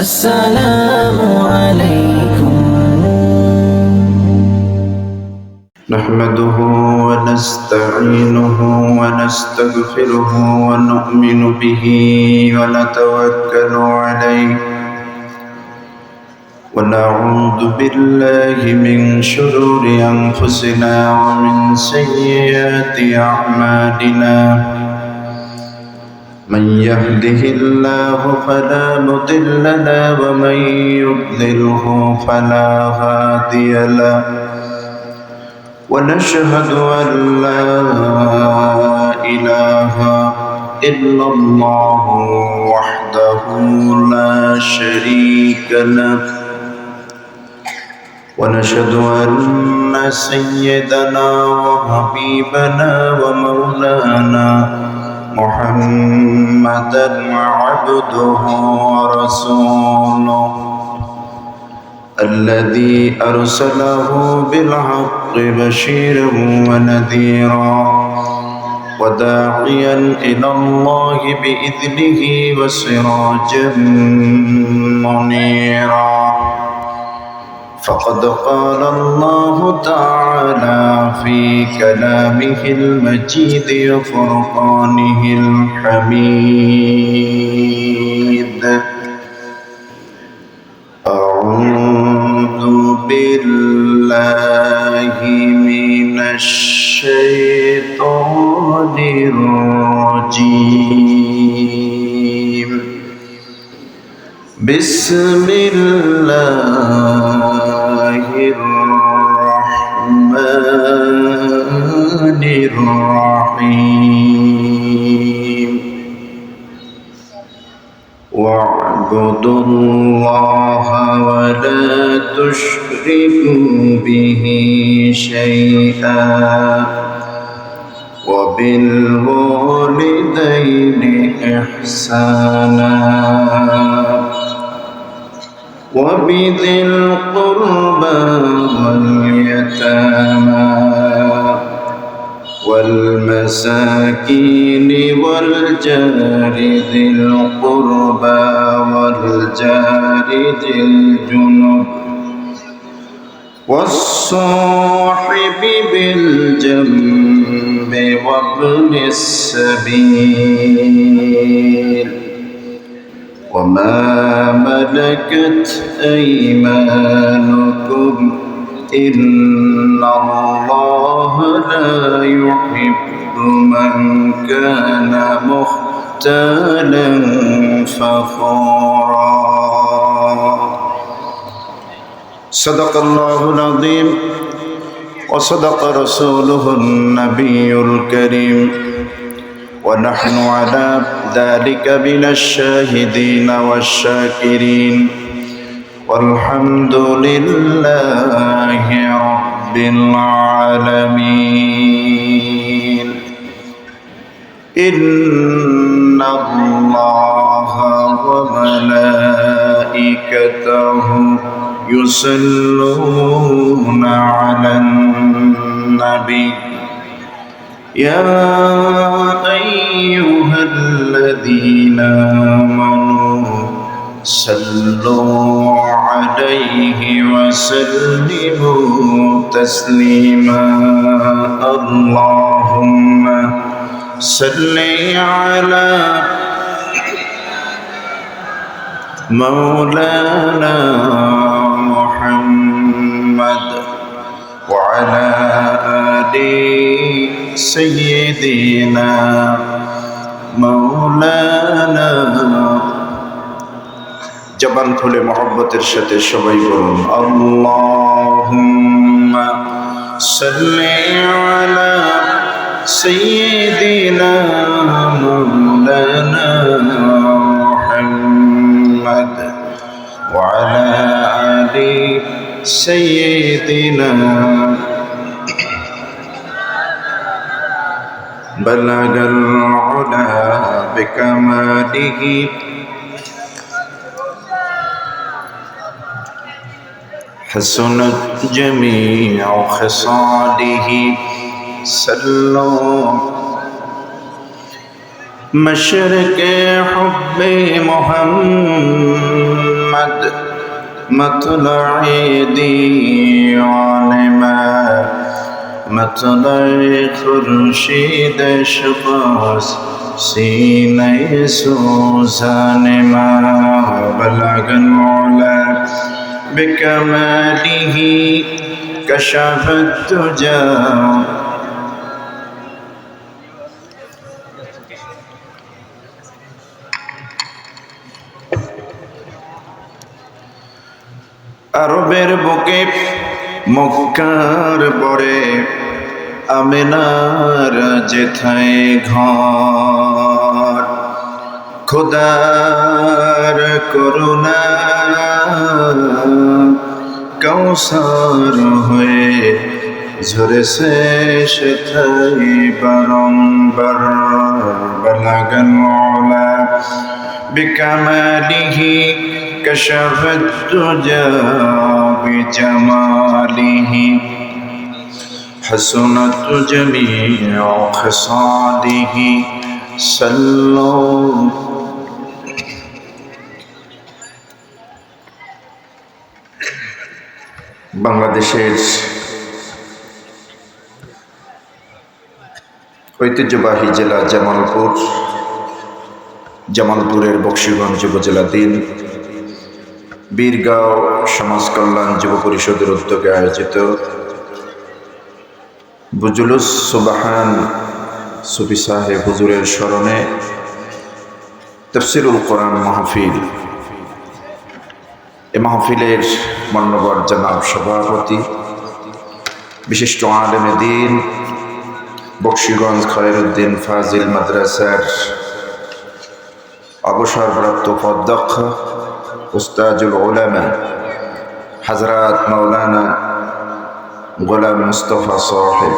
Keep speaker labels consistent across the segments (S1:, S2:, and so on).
S1: السلام عليكم.
S2: نحمده ونستعينه ونستغفره ونؤمن به ونتوكل عليه ونعوذ بالله من شرور أنفسنا ومن سيئات أعمالنا. من يهده الله فلا مضل له ومن يضلله فلا هادي له. ونشهد أن لا إله إلا الله وحده لا شريك له. ونشهد أن سيدنا وحبيبنا ومولانا محمدا عبده ورسوله الذي أرسله بالحق بشيرا ونذيرا وداعيا إلى الله بإذنه وسراجا منيرا. فقد قال الله تعالى في كلامه المجيد وفرقانه الحميد: أعوذ بالله من الشيطان الرجيم. بسم الله الرحمن الرحيم. واعبدوا الله ولا تشركوا به شيئا وبالوالدين إحسانا وبذي القربى واليتامى والمساكين والجار ذي القربى والجار ذي الجنب والصاحب بالجنب وابن السبيل وما ملكت أيمانكم إن الله لا يحب من كان مختالا فخورا. صدق الله العظيم وصدق رسوله النبي الكريم ونحن على ذلك من الشاهدين والشاكرين والحمد لله رب العالمين. إن الله وملائكته يصلون على النبي يا أيها الذين آمنوا صلوا عليه وسلموا تسليما. اللهم صل على مولانا محمد وعلى آل سيدنا مولانا. জবান খুলে মহব্বতের সাথে সবাই বলুন আল্লাহুম্মা সাল্লি আলা সাইয়্যিদিনা মাওলানা মুহাম্মদ ওয়া আলা আলি সাইয়্যিদিনা. বালাগাল উলা বিকামালিহি حسنت جميع خصاله. صلوا مشرق حب محمد مطلع دیوان میں مطلع خورشید شباز سینہ سوزان میں بلغ العلا بکمالہ کشف الدجا আরবের বুকে মক্কার পরে আমিনার যেথায় ঘর খোদার করুণা কৌসার হয়ে ঝরেছে সেথায় বারংবার বালাগাল উলা বিকামালিহি كشف الدجى بجماله حسنت جميع خصاله صلوا বাংলাদেশের ঐতিহ্যবাহী জেলা জামালপুরের বকশীগঞ্জ উপজেলাধীন বীরগাঁও সমাজ কল্যাণ যুব পরিষদের উদ্যোগে আয়োজিত বুজুলুস সুবহান সুফি সাহেব হুজুরের স্মরণে তাফসীরুল কোরআন মাহফিল, এ মাহফিলের মান্যবর জনাব সভাপতি বিশিষ্ট আলেমে দ্বীন বকশীগঞ্জ খয়রউদ্দিন ফাজিল মাদ্রাসার অবসরপ্রাপ্ত অধ্যক্ষ উস্তাজুল উলামা হযরত মাওলানা গোলাম মুস্তাফা সাহেব,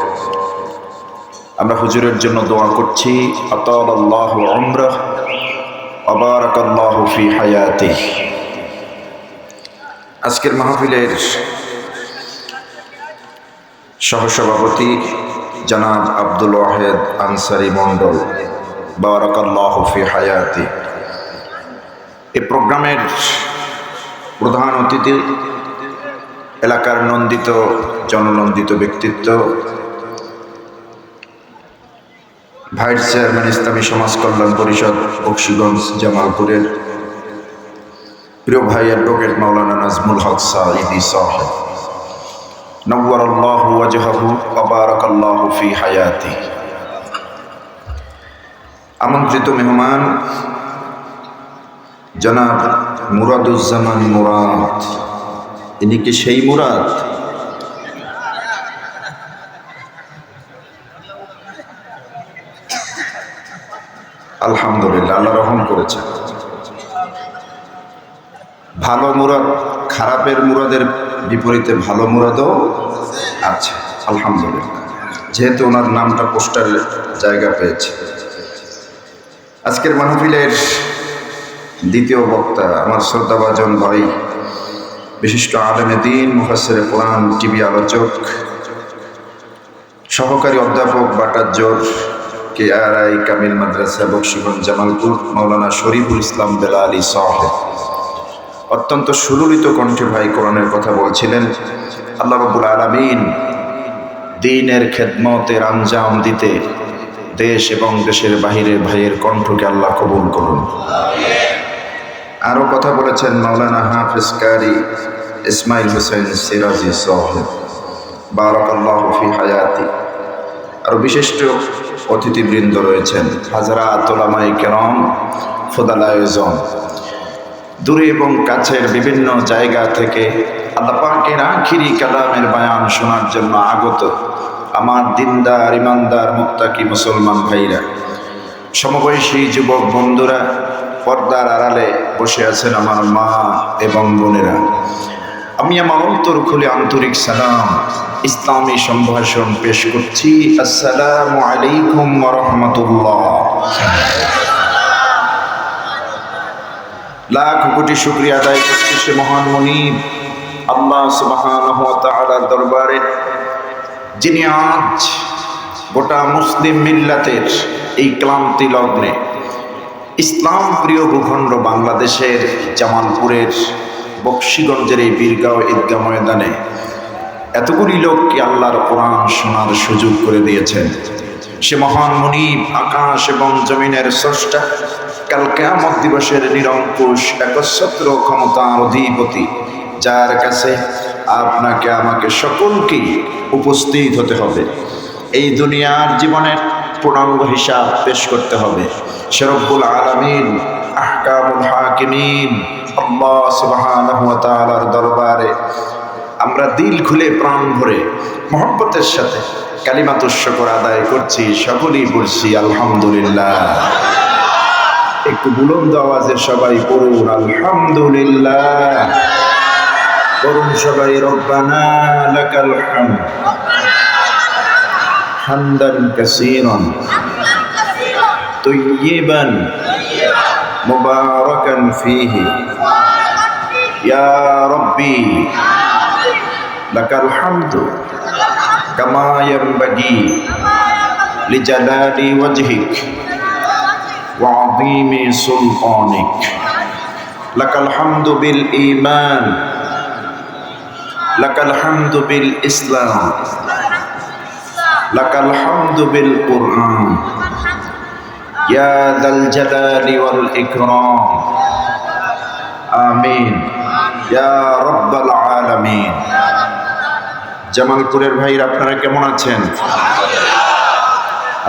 S2: আমরা হুজুরের জন্য দোয়া করছি আতালাল্লাহু উমরাহ ওয়া বারাকাল্লাহু ফি হায়াতিহি। আজকের মাহফিলের সহসভাপতি জনাব আব্দুল ওয়াহেদ আনসারী মণ্ডল, বারাকাল্লাহু ফি হায়াতিহি। এই প্রোগ্রামের প্রধান অতিথি এলাকার নন্দিত জননন্দিত ব্যক্তিত্ব ভাইস চেয়ারম্যান ইসলামী সমাজ কল্যাণ পরিষদ বকশীগঞ্জ জামালপুরের প্রিয় ভাই অ্যাডভোকেট মাওলানা নাজমুল হক সাঈদী সাহেব, নওয়ারাল্লাহু ওয়াজহাহু ওয়া বারাকাল্লাহু ফি হায়াতিহি। আমন্ত্রিত মেহমান জনাব মুরাদুজ্জামান মুরাদ, ইনি কি সেই মুরাদ? আলহামদুলিল্লাহ, আল্লাহ রহম করেছেন। ভালো মুরাদ, খারাপের মুরাদের বিপরীতে ভালো মুরাদও আছে, আলহামদুলিল্লাহ, যেহেতু ওনার নামটা পোস্টারে জায়গা পেয়েছে। আজকের মাহফিলের দ্বিতীয় বক্তা আমার শ্রদ্ধাভাজন ভাই বিশিষ্ট আলেমে দ্বীন মুফাসসিরে কোরআন টিভি আলোচক সহকারী অধ্যাপক বাটাজ্জোর KRI কামিল মাদ্রাসা বকশীগঞ্জ জামালপুর মাওলানা শরীফুল ইসলাম বেলালী সাহেব, অত্যন্ত সুললিত কণ্ঠে ভাই কোরআনের কথা বলছিলেন। আল্লাহ রাব্বুল আলামিন দ্বীনের খেদমতের আঞ্জাম দিতে দেশ এবং দেশের বাহিরের ভাইয়ের কণ্ঠকে আল্লাহ কবুল করুন। আরও কথা বলেছেন মাওলানা হাফেজ কারি ইসমাইল হোসেন সিরাজি সাহেব, বারাকাল্লাহু ফি হায়াতি। আরও বিশিষ্ট অতিথিবৃন্দ রয়েছেন, হাজরাত উলামায়ে কেরাম, ফুদালায়ে আযম, দূরে এবং কাছের বিভিন্ন জায়গা থেকে আল্লাহ পাকের আখিরি কালামের বয়ান শোনার জন্য আগত আমার দিনদার ইমানদার মুত্তাকি মুসলমান ভাইরা, সমবয়সী যুবক বন্ধুরা, পর্দার আড়ালে বসে আছেন আমার মা এবং বোনেরা, আমি আমার অন্তর খুলে আন্তরিক সালাম ইসলামী সম্ভাষণ পেশ করছি। আসসালামু আলাইকুম ওয়া রাহমাতুল্লাহ। লাখ কোটি শুকরিয়া আদায় করছি সে মহান মুনিব আল্লাহ সুবহানাহু ওয়া তাআলার দরবারে, যিনি আজ গোটা মুসলিম মিল্লাতের এই ক্লান্তি লগ্নে ইসলাম প্রিয় ভূখণ্ড বাংলাদেশের জামালপুরের বক্সিগঞ্জের এই বীরগাঁও ঈদগাহ ময়দানে এতগুলি লোককে আল্লাহর কোরআন শোনার সুযোগ করে দিয়েছেন। সে মহান মুনিব, আকাশ এবং জমিনের স্রষ্টা, কাল কিয়ামত দিবসের নিরঙ্কুশ একচ্ছত্র ক্ষমতার অধিপতি, যার কাছে আপনাকে আমাকে সকলকেই উপস্থিত হতে হবে। এই দুনিয়ার জীবনের পূর্ণাঙ্গ হিসাব পেশ করতে হবে। সে রব্বুল আলামিন, আহকামুল হাকিমিন আল্লাহ সুবহানাহু ওয়া তাআলার দরবারে আমরা দিল খুলে প্রাণ ভরে মহব্বতের সাথে কালিমাতুশ শুকর আদায় করছি। সকলেই বলছি আলহামদুলিল্লাহ। একটু বুলন্দ আওয়াজে সবাই পড়ুন আলহামদুলিল্লাহ। পড়ুন সবাই রব্বানা লাকাল হামদ হামদান কাসীরান তাইয়িবান মুবারাকান ফীহি ইয়া রাব্বি লাকাল হামদু কামা ইয়ানবাগি লিজালালি ওয়াজহিক ওয়া আযীমি সুলতানিক। লাকাল হামদু বিল ঈমান, লাকাল হামদু বিল ইসলাম, লাকাল হামদু বিল কুরআন ইয়া যাল জালালি ওয়াল ইকরাম। আমিন ইয়া রাব্বাল আলামিন। জামালপুরের ভাইরা আপনারা কেমন আছেন?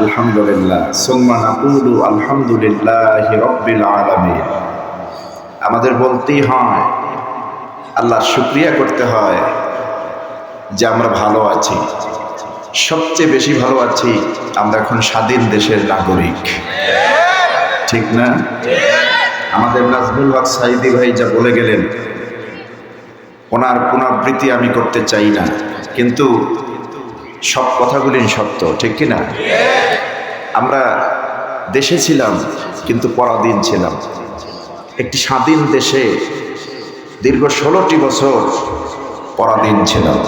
S2: আলহামদুলিল্লাহ। সুম্মা নাকুলু আলহামদুলিল্লাহি রাব্বিল আলামিন। আমাদের বলতেই হয়, আল্লাহর শুকরিয়া করতে হয় যে আমরা ভালো আছি। সবচেয়ে বেশি ভালো আছি আমরা এখন স্বাধীন দেশের নাগরিক, ঠিক না? আমাদের নাজমুল হক সাইদি ভাই যা বলে গেলেন, ওনার পুনরাবৃত্তি আমি করতে চাই না, কিন্তু সব কথাগুলি সত্য, ঠিক কিনা? আমরা দেশে ছিলাম কিন্তু পরাধীন ছিলাম। একটি স্বাধীন দেশে দীর্ঘ 16টি বছর পরাধীন ছিলাম।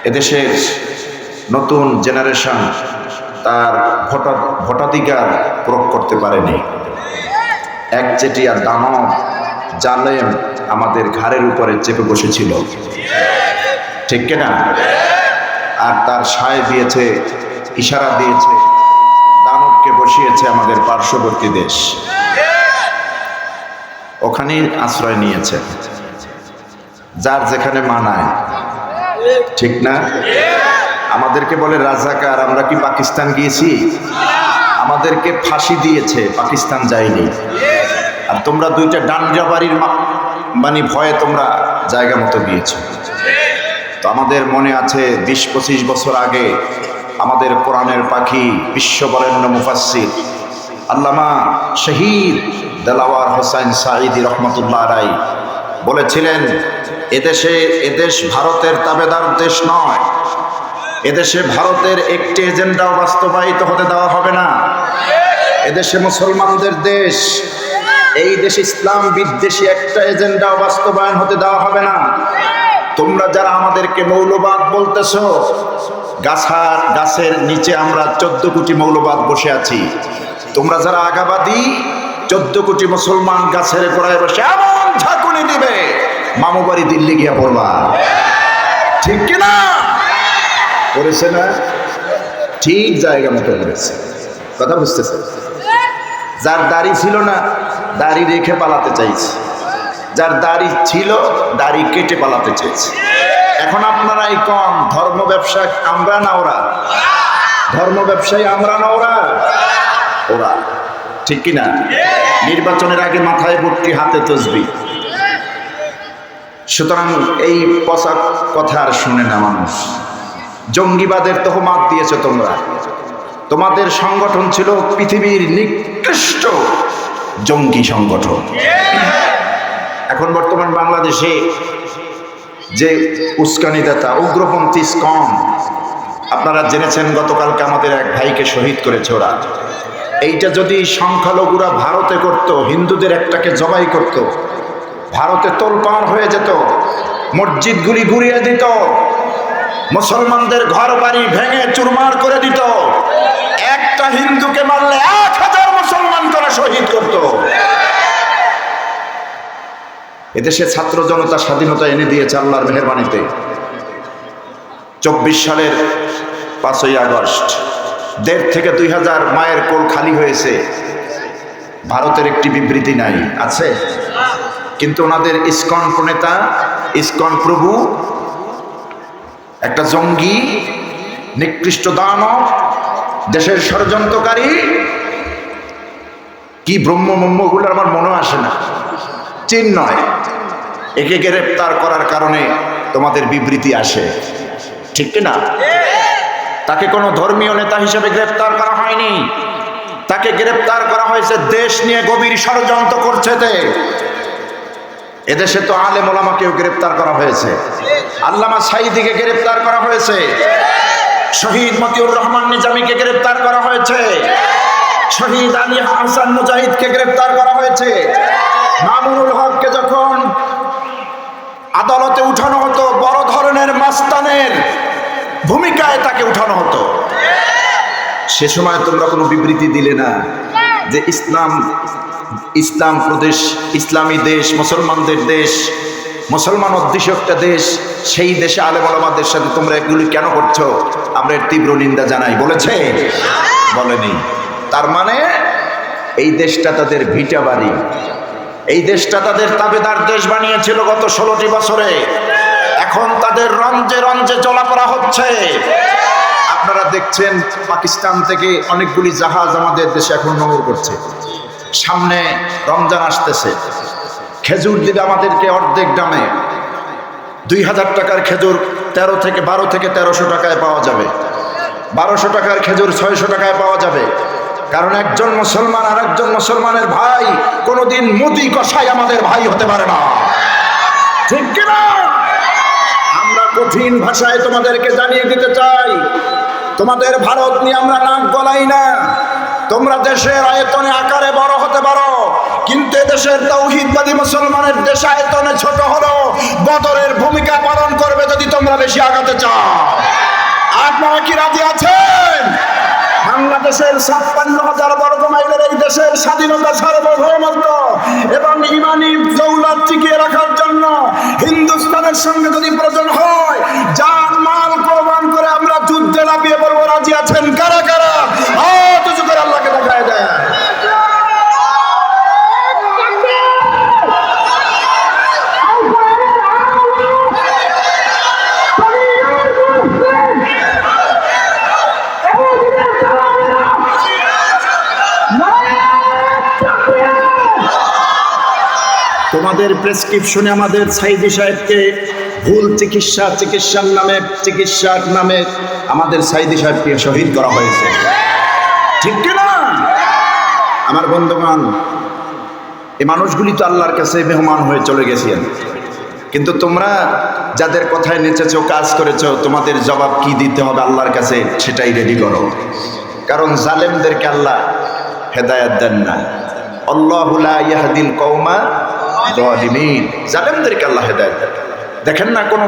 S2: এদেশের নতুন জেনারেশন তার ভোটাধিকার প্রয়োগ করতে পারেনি। একচেটিয়া দানব জালেম আমাদের ঘাড়ের উপরে চেপে বসেছিল, ঠিক কিনা? আর তার সায় দিয়েছে, ইশারা দিয়েছে, দানবকে বসিয়েছে আমাদের পার্শ্ববর্তী দেশ, ওখানেই আশ্রয় নিয়েছে, যার যেখানে মানায়, ঠিক না? আমাদেরকে বলে রাজাকার। আমরা কি পাকিস্তান গিয়েছি? আমাদেরকে ফাঁসি দিয়েছে, পাকিস্তান যায়নি। আর তোমরা দুইটা ডান্ডা বাড়ির মানে ভয়ে তোমরা জায়গা মতো গিয়েছো। তো আমাদের মনে আছে 20-25 বছর আগে আমাদের কোরআনের পাখি, বিশ্ববরেণ্য মুফাসসির আল্লামা শহীদ দেলাওয়ার হোসাইন সাঈদী রহমতুল্লাহ আলাইহি বলেছিলেন, এদেশ ভারতের তাবেদার দেশ নয়। এদেশে ভারতের একটি এজেন্ডাও বাস্তবায়িত হতে দেওয়া হবে না। এদেশে মুসলমানদের দেশ। এই দেশ ইসলাম বিদ্বেষী একটা এজেন্ডাও বাস্তবায়ন হতে দেওয়া হবে না। তোমরা যারা আমাদেরকে মৌলবাদ বলতেছো, গাছের নিচে আমরা 14 কোটি মৌলবাদ বসে আছি। তোমরা যারা আগাবাদী, 14 কোটি মুসলমান গাছের গোড়ায় বসে এমন ঝাঁকুনি দিবে, মামু বাড়ি দিল্লি গিয়া পড়বা, ঠিক কিনা? করেছে না? ঠিক জায়গা মতো করেছে। কথা বুঝতেছে? যার দাড়ি ছিল না, দাড়ি রেখে পালাতে চাইছে। যার দাড়ি ছিল, দাড়ি কেটে পালাতে চেয়েছে। এখন আপনারাই কম, ধর্ম ব্যবসা আমরা না ওরা? ধর্ম ব্যবসায়ী আমরা না ওরা? ওরা, ঠিক কিনা? নির্বাচনের আগে মাথায় ভর্তি, হাতে তসবিহ। সুতরাং এই পচা কথা আর শুনে না মানুষ। জঙ্গিবাদের তহমাত দিয়েছে তোমরা। তোমাদের সংগঠন ছিল পৃথিবীর নিকৃষ্ট জঙ্গি সংগঠন। এখন বর্তমান বাংলাদেশে যে উস্কানিদাতা, উগ্রপন্থী স্কম, আপনারা জেনেছেন গতকালকে আমাদের এক ভাইকে শহীদ করেছে ওরা। এইটা যদি সংখ্যালঘুরা ভারতে করত, হিন্দুদের একটাকে জবাই করত, ভারতে তোলপাড় হয়ে যেত, মসজিদগুলি গুড়িয়ে দিত, মুসলমানদের ঘর বাড়ি ভেঙে চুরমার করে দিত। একটা হিন্দুকে মারলে 1000 মুসলমান করে শহীদ করত। এদেশে ছাত্র জনতা স্বাধীনতা এনে দিয়েছে আল্লাহর মেহেরবানিতে। 24 সালের 5ই আগস্ট 1.5 থেকে 2000 মায়ের কোল খালি হয়েছে। ভারতের একটি বিবৃতি নাই, আছে? কিন্তু ওনাদের ইসকন প্রণেতা, ইসকন প্রভু একটা জঙ্গি, নিকৃষ্ট দানব, দেশের ষড়যন্ত্রকারী, কি ব্রহ্মগুলো আমার মনে আসে না, চীন নয়, একে গ্রেপ্তার করার কারণে তোমাদের বিবৃতি আসে, ঠিক কিনা? তাকে কোনো ধর্মীয় নেতা হিসেবে গ্রেপ্তার করা হয়নি, তাকে গ্রেপ্তার করা হয়েছে দেশ নিয়ে গভীর ষড়যন্ত্র করছে। এদেশে তো আলেম ওলামাকেও গ্রেপ্তার করা হয়েছে, আল্লামা সাঈদীকে গ্রেপ্তার করা হয়েছে, শহীদ মতিউর রহমান নিজামীকে গ্রেপ্তার করা হয়েছে, শহীদ আলী হাসান মুজাহিদকে গ্রেপ্তার করা হয়েছে। মামুনুল হককে যখন আদালতে উঠানো হতো, বড় ধরনের মাস্তানের ভূমিকায় তাকে উঠানো হতো। সে সময় তোমরা কোনো বিবৃতি দিলে না যে ইসলাম প্রদেশ, ইসলামী দেশ, মুসলমানদের দেশ, মুসলমান অধ্যুষিত একটা দেশ, সেই দেশে আলেম ওলামাদের সাথে তোমরা এগুলি কেন করছো? আমরা এর তীব্র নিন্দা জানাই, বলেছে? বলেনি। তার মানে এই দেশটা তাদের ভিটা বাড়ি, এই দেশটা তাদের তাবেদার দেশ বানিয়েছিল গত 16টি বছরে। এখন তাদের রঞ্জে রঞ্জে চলাফেরা হচ্ছে। আপনারা দেখছেন পাকিস্তান থেকে অনেকগুলি জাহাজ আমাদের দেশে এখন নোঙর করছে। সামনে রমজান আসতেছে, খেজুর দিবে আমাদেরকে অর্ধেক দামে। 2000 টাকার খেজুর 12 থেকে 1300 টাকায় পাওয়া যাবে, 1200 টাকার খেজুর 600 টাকায় পাওয়া যাবে। কারণ একজন মুসলমান আর একজন মুসলমানের ভাই কোনোদিন মুদি কষাই আমাদের ভাই হতে পারে না, ঠিক কিনা? আমরা কঠিন ভাষায় তোমাদেরকে জানিয়ে দিতে চাই, তোমাদের ভারত নিয়ে আমরা নাক গলাই না। তোমরা দেশের আয়তনে আকারে বড় হতে পারো, কিন্তু এদেশের তাওহীদবাদী মুসলমানের দেশ আয়তনে ছোট হলো বদরের ভূমিকা পালন করবে যদি তোমরা বেশি আগাতে চাও। আপনারা কি রাজি আছেন? বাংলাদেশের 56,000 বর্গ মাইলের এই দেশের স্বাধীনতা, সার্বভৌমত্ব এবং ইমানি দৌলত টিকিয়ে রাখার জন্য হিন্দুস্তানের সঙ্গে যদি প্রয়োজন হয় জান মাল কোরবান করে আমরা যুদ্ধে লাফিয়ে পড়ব। রাজি আছেন কারা কারা? হাত উঁচু করে আল্লাহকে দেখায় দেয়। তোমাদের প্রেসক্রিপশনে আমাদের সাইদি সাহেবকে ভুল চিকিৎসার নামে আমাদের সাইদি সাহেবকে শহীদ করা হয়েছে, ঠিক কিনা? আমার বন্ধুগণ, এই মানুষগুলি তো আল্লাহর কাছে মেহমান হয়ে চলে গেছেন, কিন্তু তোমরা যাদের কথায় নেচেছো, কাজ করেছো, তোমাদের জবাব কি দিতে হবে আল্লাহর কাছে সেটাই রেডি করো। কারণ জালেমদেরকে আল্লাহ হেদায়েত দেন না। আল্লাহু লা ইয়াহদিল কওমা যালিমিন, জালেমদেরকে আল্লাহ হেদায়েত দেন। দেখেন না, কোন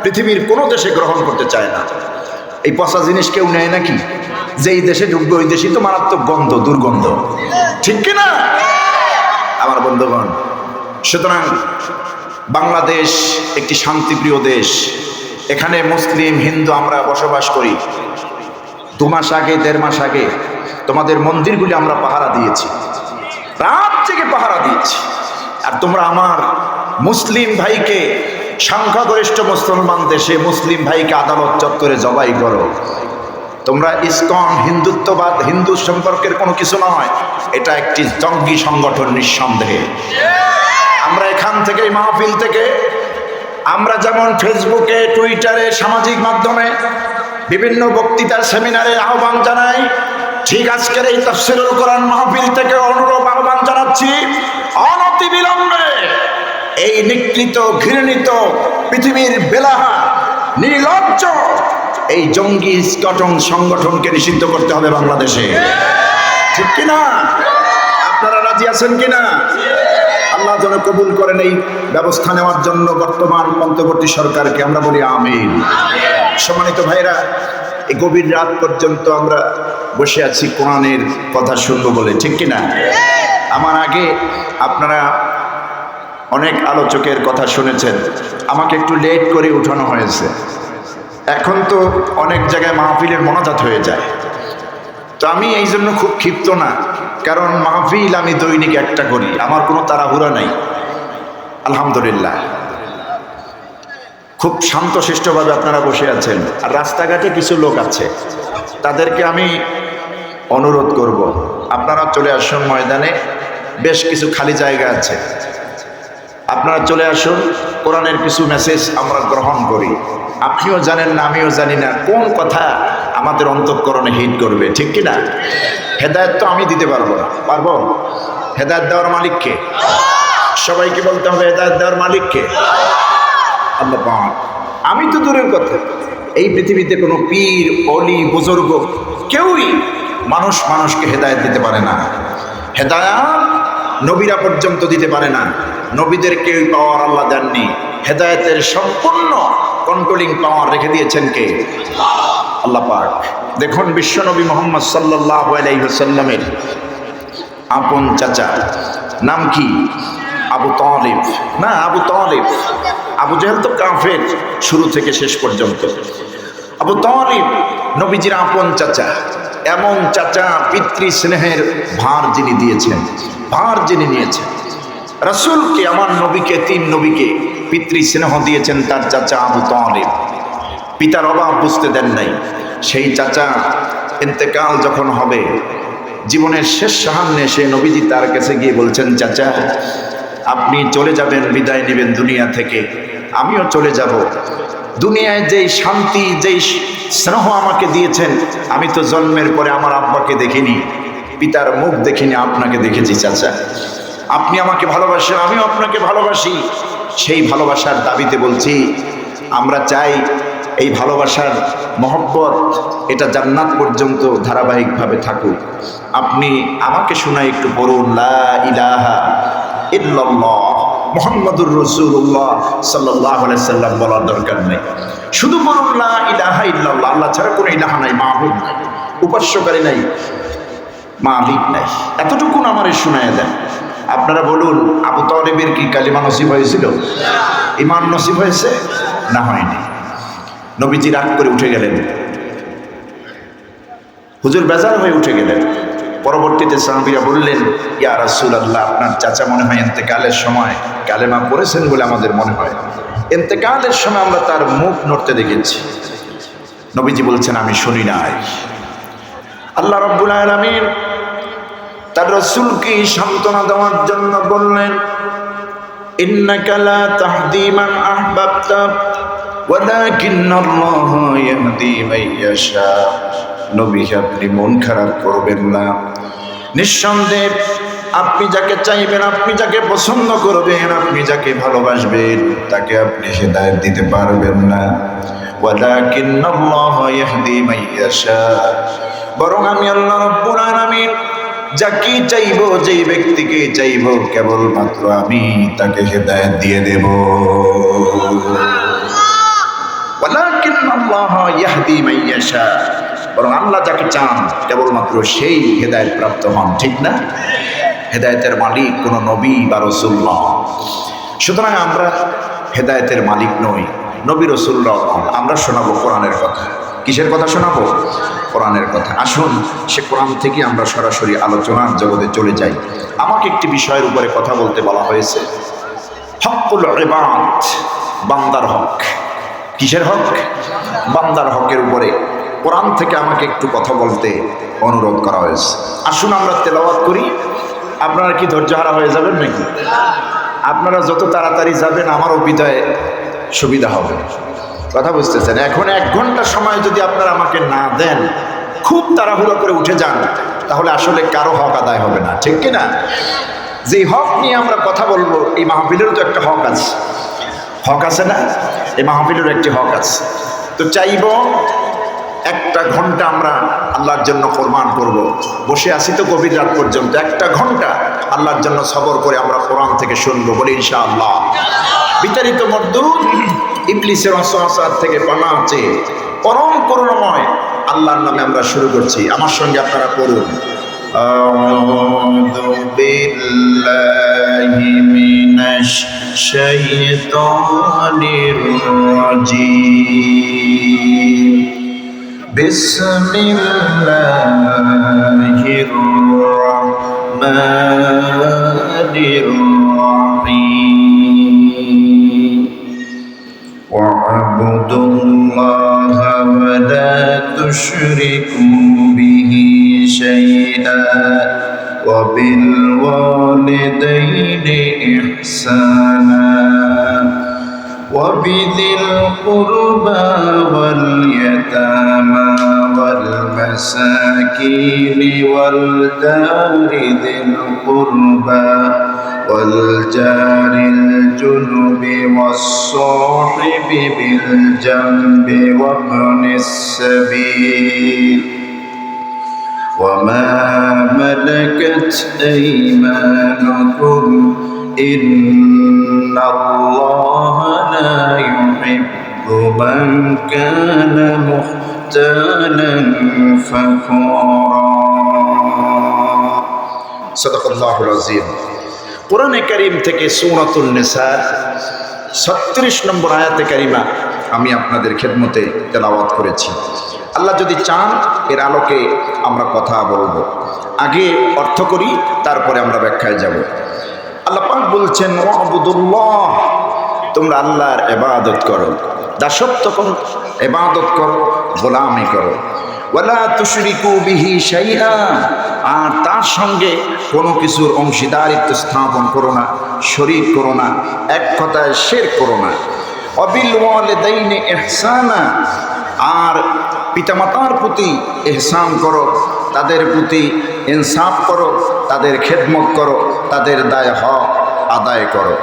S2: পৃথিবীর কোন দেশে গ্রহণ করতে চায় না। এই পচা জিনিস কেউ নেয় নাকি? যেই দেশে ঢুকবে ওই দেশই তো মারাত্মক গন্ধ, দুর্গন্ধ, ঠিক কিনা আমার বন্ধুগণ? সুতরাং বাংলাদেশ একটি শান্তিপ্রিয় দেশ, এখানে মুসলিম হিন্দু আমরা বসবাস করি। 2 মাস আগে 1.5 মাস আগে তোমাদের মন্দিরগুলি আমরা পাহারা দিয়েছি, রাত জেগে পাহারা দিয়েছি। আর তোমরা আমার মুসলিম ভাইকে, সংখ্যাগরিষ্ঠ মুসলমান দেশে মুসলিম ভাইকে আদালত চত্বরে জবাই করো। তোমরা ইসকন হিন্দুত্ববাদ, হিন্দু সম্পর্কের কোনো কিছু নয়, এটা একটি জঙ্গি সংগঠন নিঃসন্দেহে। আমরা এখান থেকে, মাহফিল থেকে, আমরা যেমন ফেসবুকে, টুইটারে, সামাজিক মাধ্যমে বিভিন্ন বক্তৃতার সেমিনারে আহ্বান জানাই, ঠিক আজকের এই তাফসীরুল কোরআন মাহফিল থেকে অনুরোধ আহ্বান জানাচ্ছি, অনতি বিলম্বে এই নিকৃত, ঘৃণিত, পৃথিবীর বেলাহা, নির্লজ্জ এই জঙ্গি সংগঠনকে নিষিদ্ধ করতে হবে বাংলাদেশে, ঠিক কিনা? আপনারা রাজি আছেন কিনা? আল্লাহ যেন কবুল করেন এই ব্যবস্থা নেওয়ার জন্য বর্তমান অন্তর্বর্তী সরকারকে, আমরা বলি আমিন। সম্মানিত ভাইরা, এই গভীর রাত পর্যন্ত আমরা বসে আছি কোরআনের কথা শুনবো বলে, ঠিক কিনা? আমার আগে আপনারা অনেক আলোচকের কথা শুনেছেন, আমাকে একটু লেট করে উঠানো হয়েছে। এখন তো অনেক জায়গায় মাহফিলের মোনাজাত হয়ে যায়, তো আমি এই জন্য খুব ক্ষিপ্ত না, কারণ মাহফিল আমি দৈনিক একটা করি, আমার কোনো তাড়াহুড়া নাই। আলহামদুলিল্লাহ, খুব শান্তশিষ্টভাবে আপনারা বসে আছেন। আর রাস্তাঘাটে কিছু লোক আছে, তাদেরকে আমি অনুরোধ করব, আপনারা চলে আসুন ময়দানে, বেশ কিছু খালি জায়গা আছে, আপনারা চলে আসুন। কোরআনের কিছু মেসেজ আমরা গ্রহণ করি। আপনিও জানেন না, আমিও জানি না কোন কথা আমাদের অন্তঃকরণে হিট করবে, ঠিক কিনা? হেদায়েত তো আমি দিতে পারবো না, পারবো? হেদায়েত দেওয়ার মালিককে, সবাইকে বলতে হবে হেদায়েত দেওয়ার মালিককে আল্লাহ পাক। আমি তো দূরের কথা, এই পৃথিবীতে কোনো পীর, অলি, বুজুর্গ কেউই মানুষকে হেদায়েত দিতে পারে না। হেদায়েত নবীরা পর্যন্ত দিতে পারে না, নবীদের কেউ পাওয়ার আল্লাহ দেননি। হেদায়েতের সম্পূর্ণ কন্ট্রোলিং পাওয়ার রেখে দিয়েছেন কে? আল্লাহ পাক। দেখুন, বিশ্বনবী মুহাম্মদ সাল্লাল্লাহু আলাইহি ওয়াসাল্লামের আপন চাচা নাম কি? আবু তালিব। না, আবু তালিব, আবু জেহেল তো কাফের শুরু থেকে শেষ পর্যন্ত। আবু তালিব নবীজির আপন চাচা, এমন চাচা পিতৃ স্নেহের ভার যিনি দিয়েছেন, ভার যিনি নিয়েছেন। রাসূলকে, আমার নবীকে, তিন নবীকে পিতৃ স্নেহ দিয়েছেন তার চাচা আবু তালিব। পিতার অভাব বুঝতে দেন নাই। সেই চাচা ইন্তেকাল যখন হবে, জীবনের শেষ সাহান্নে সে নবীজি তার কাছে গিয়ে বলছেন, চাচা আপনি চলে যাবেন, বিদায় নেবেন দুনিয়া থেকে, আমিও চলে যাব। দুনিয়ায় যেই শান্তি, যেই স্নেহ আমাকে দিয়েছেন, আমি তো জন্মের পরে আমার আব্বাকে দেখিনি, পিতার মুখ দেখিনি, আপনাকে দেখেছি চাচা। আপনি আমাকে ভালোবাসেন, আমিও আপনাকে ভালোবাসি। সেই ভালোবাসার দাবিতে বলছি, আমরা চাই এই ভালোবাসার মহব্বত এটা জান্নাত পর্যন্ত ধারাবাহিকভাবে থাকুক। আপনি আমাকে শোনায় একটু পড়ুন, লা ইলাহা ইল্লাল্লাহ মুহাম্মাদুর রাসূলুল্লাহ সাল্লাল্লাহু আলাইহি সাল্লাম বলার দরকার নেই, শুধু বলুন লা ইলাহা ইল্লাল্লাহ। আল্লাহ ছাড়া কোনো ইলাহা নাই, মাবুদ নাই, উপাস্যকারী নাই, মালিক নাই। এতটুকুন আমারে শোনায় দেন। আপনারা বলুন, আবু তালিবের কি কালিমা নসিব হয়েছিল? ঈমান নসিব হয়েছে? না, হয়নি। নবীজি রাগ করে উঠে গেলেন, হুজুর বেজার হয়ে উঠে গেলেন। পরবর্তীতে সাহাবীরা বললেন, ইয়া রাসূলুল্লাহ, আপনার চাচা মনে হয় ইন্তেকালের সময় কালেমা পড়েছেন বলে আমাদের মনে হয়। ইন্তেকালের সময় আমরা তার মুখ নড়তে দেখেছি। নবীজি বলছেন, আমি শুনি নাই। আল্লাহ রাব্বুল আলামিন তার রাসূলকে সান্ত্বনা দেওয়ার জন্য বললেন, ইন্নাকা লা তাহদি মান আহবাবতা ওয়ালাকিন্নাল্লাহা ইয়াহদি মান ইয়াশা। নবী, আপনি মন খারাপ করবেন না। নিঃসন্দেহে আপনি যাকে চাইবেন, আপনি যাকে পছন্দ করবেন, আপনি যাকে ভালোবাসবেন, তাকে আপনি হেদায়েত দিতে পারবেন না। ওয়ালাকিন্নাল্লাহা ইয়াহদি মান ইয়াশা। বরং আমি আল্লাহ রাব্বুল আলামিন যাকে চাইবো, যেই ব্যক্তিকে চাইবো, কেবলমাত্র আমি তাকে হেদায়েত দিয়ে দেব। ওয়ালাকিন্নাল্লাহা ইয়াহদি মান ইয়াশা। বরং আল্লাহ যাকে চান কেবলমাত্র সেই হেদায়েত প্রাপ্ত হন, ঠিক না? হেদায়েতের মালিক কোনো নবী বা রাসূল নয়। সুতরাং আমরা হেদায়েতের মালিক নই, নবী রাসূলরাও নন। আমরা শোনাবো কোরআনের কথা। কিসের কথা শোনাবো? কোরআনের কথা। আসুন সে কোরআন থেকে আমরা সরাসরি আলোচনার জগতে চলে যাই। আমাকে একটি বিষয়ের উপরে কথা বলতে বলা হয়েছে, হকুল ইবাদ, বান্দার হক। কিসের হক? বান্দার হকের উপরে কোরআন থেকে আমাকে একটু কথা বলতে অনুরোধ করা হয়েছে। আসুন আমরা তেলাওয়াত করি। আপনারা কি ধৈর্যহারা হয়ে যাবেন নাকি? আপনারা যত তাড়াতাড়ি যাবেন আমারও বিদায় সুবিধা হবে। কথা বুঝতেছেন? এখন 1 ঘন্টা সময় যদি আপনারা আমাকে না দেন, খুব তাড়াহুড়ো করে উঠে যান, তাহলে আসলে কারো হক আদায় হবে না, ঠিক কিনা? যে হক নিয়ে আমরা কথা বলবো, এই মাহফিলেরও তো একটা হক আছে। হক আছে না? এই মাহফিলের একটি হক আছে। তো চাইব 1টা ঘন্টা আমরা আল্লাহর জন্য কোরবান করব। বসে আছি তো গভীর রাত পর্যন্ত, 1টা ঘন্টা আল্লাহর জন্য সবর করে আমরা কোরআন থেকে শুনবো, বলি ইনশাআল্লাহ। বিতাড়িত মরদুদ, ইবলিসের ওয়াসওয়াসা থেকে পানাহ চেয়ে পরম করুণাময় আল্লাহর নামে আমরা শুরু করছি। আমার সঙ্গে আপনারা পড়ুন, أعوذ بالله من الشيطان الرجيم بسم الله الرحمن الرحيم واعبدوا الله ولا تشركوا به شيئا وبالوالدين إحسانا وبذي القربى واليتامى والمساكين والجار ذي القربى والجار الجنب والصاحب بالجنب وابن السبيل وما ملكت أيمانكم إن الله لا يحب من كان مختالا فخورا صدق الله العظيم কোরআনে কারীম থেকে সূরাতুন নিসার 36 নম্বর আয়াতে কারিমা আমি আপনাদের খেদমতে তেলাওয়াত করেছি। আল্লাহ যদি চান এর আলোকে আমরা কথা বলবো। আগে অর্থ করি, তারপরে আমরা ব্যাখ্যায় যাব। আল্লাহ পাক বলছেন ওয়াবুদুল্লাহ, তোমরা আল্লাহর ইবাদত করো, দাসত্ব করো, ইবাদত করো, গোলামি করো। ওয়ালা তুশরিকু বিহি শাইআ, আর তার সঙ্গে কোনো কিছুর অংশীদারিত্ব স্থাপন করো না, শরীক করো না, এক কথায় শিরক করো না। ওয়াবিল ওয়ালিদাইনি ইহসানা, আর পিতামাতার প্রতি ইহসান করো, তাদের প্রতি ইনসাফ করো, তাদের খেদমত করো, তাদের দায় হক আদায় করো।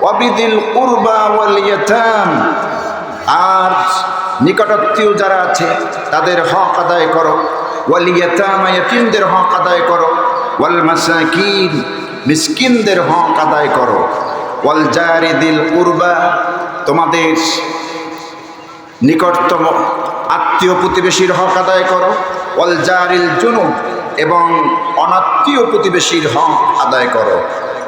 S2: ওয়াবিদিল কুরবা ওয়াল ইয়াতাম, আর নিকটাত্মীয় যারা আছে তাদের হক আদায় করো। ওয়াল ইয়াতামা, ইয়াতীমদের হক আদায় করো। ওয়াল মাসাকিন, মিসকিনদের হক আদায় করো। ওয়াল জারি দিল কুরবা, তোমাদের নিকটতম আত্মীয় প্রতিবেশীর হক আদায় করো। ওয়াল জারিল জুনুব, এবং অনাত্মীয় প্রতিবেশীর হক আদায় করো।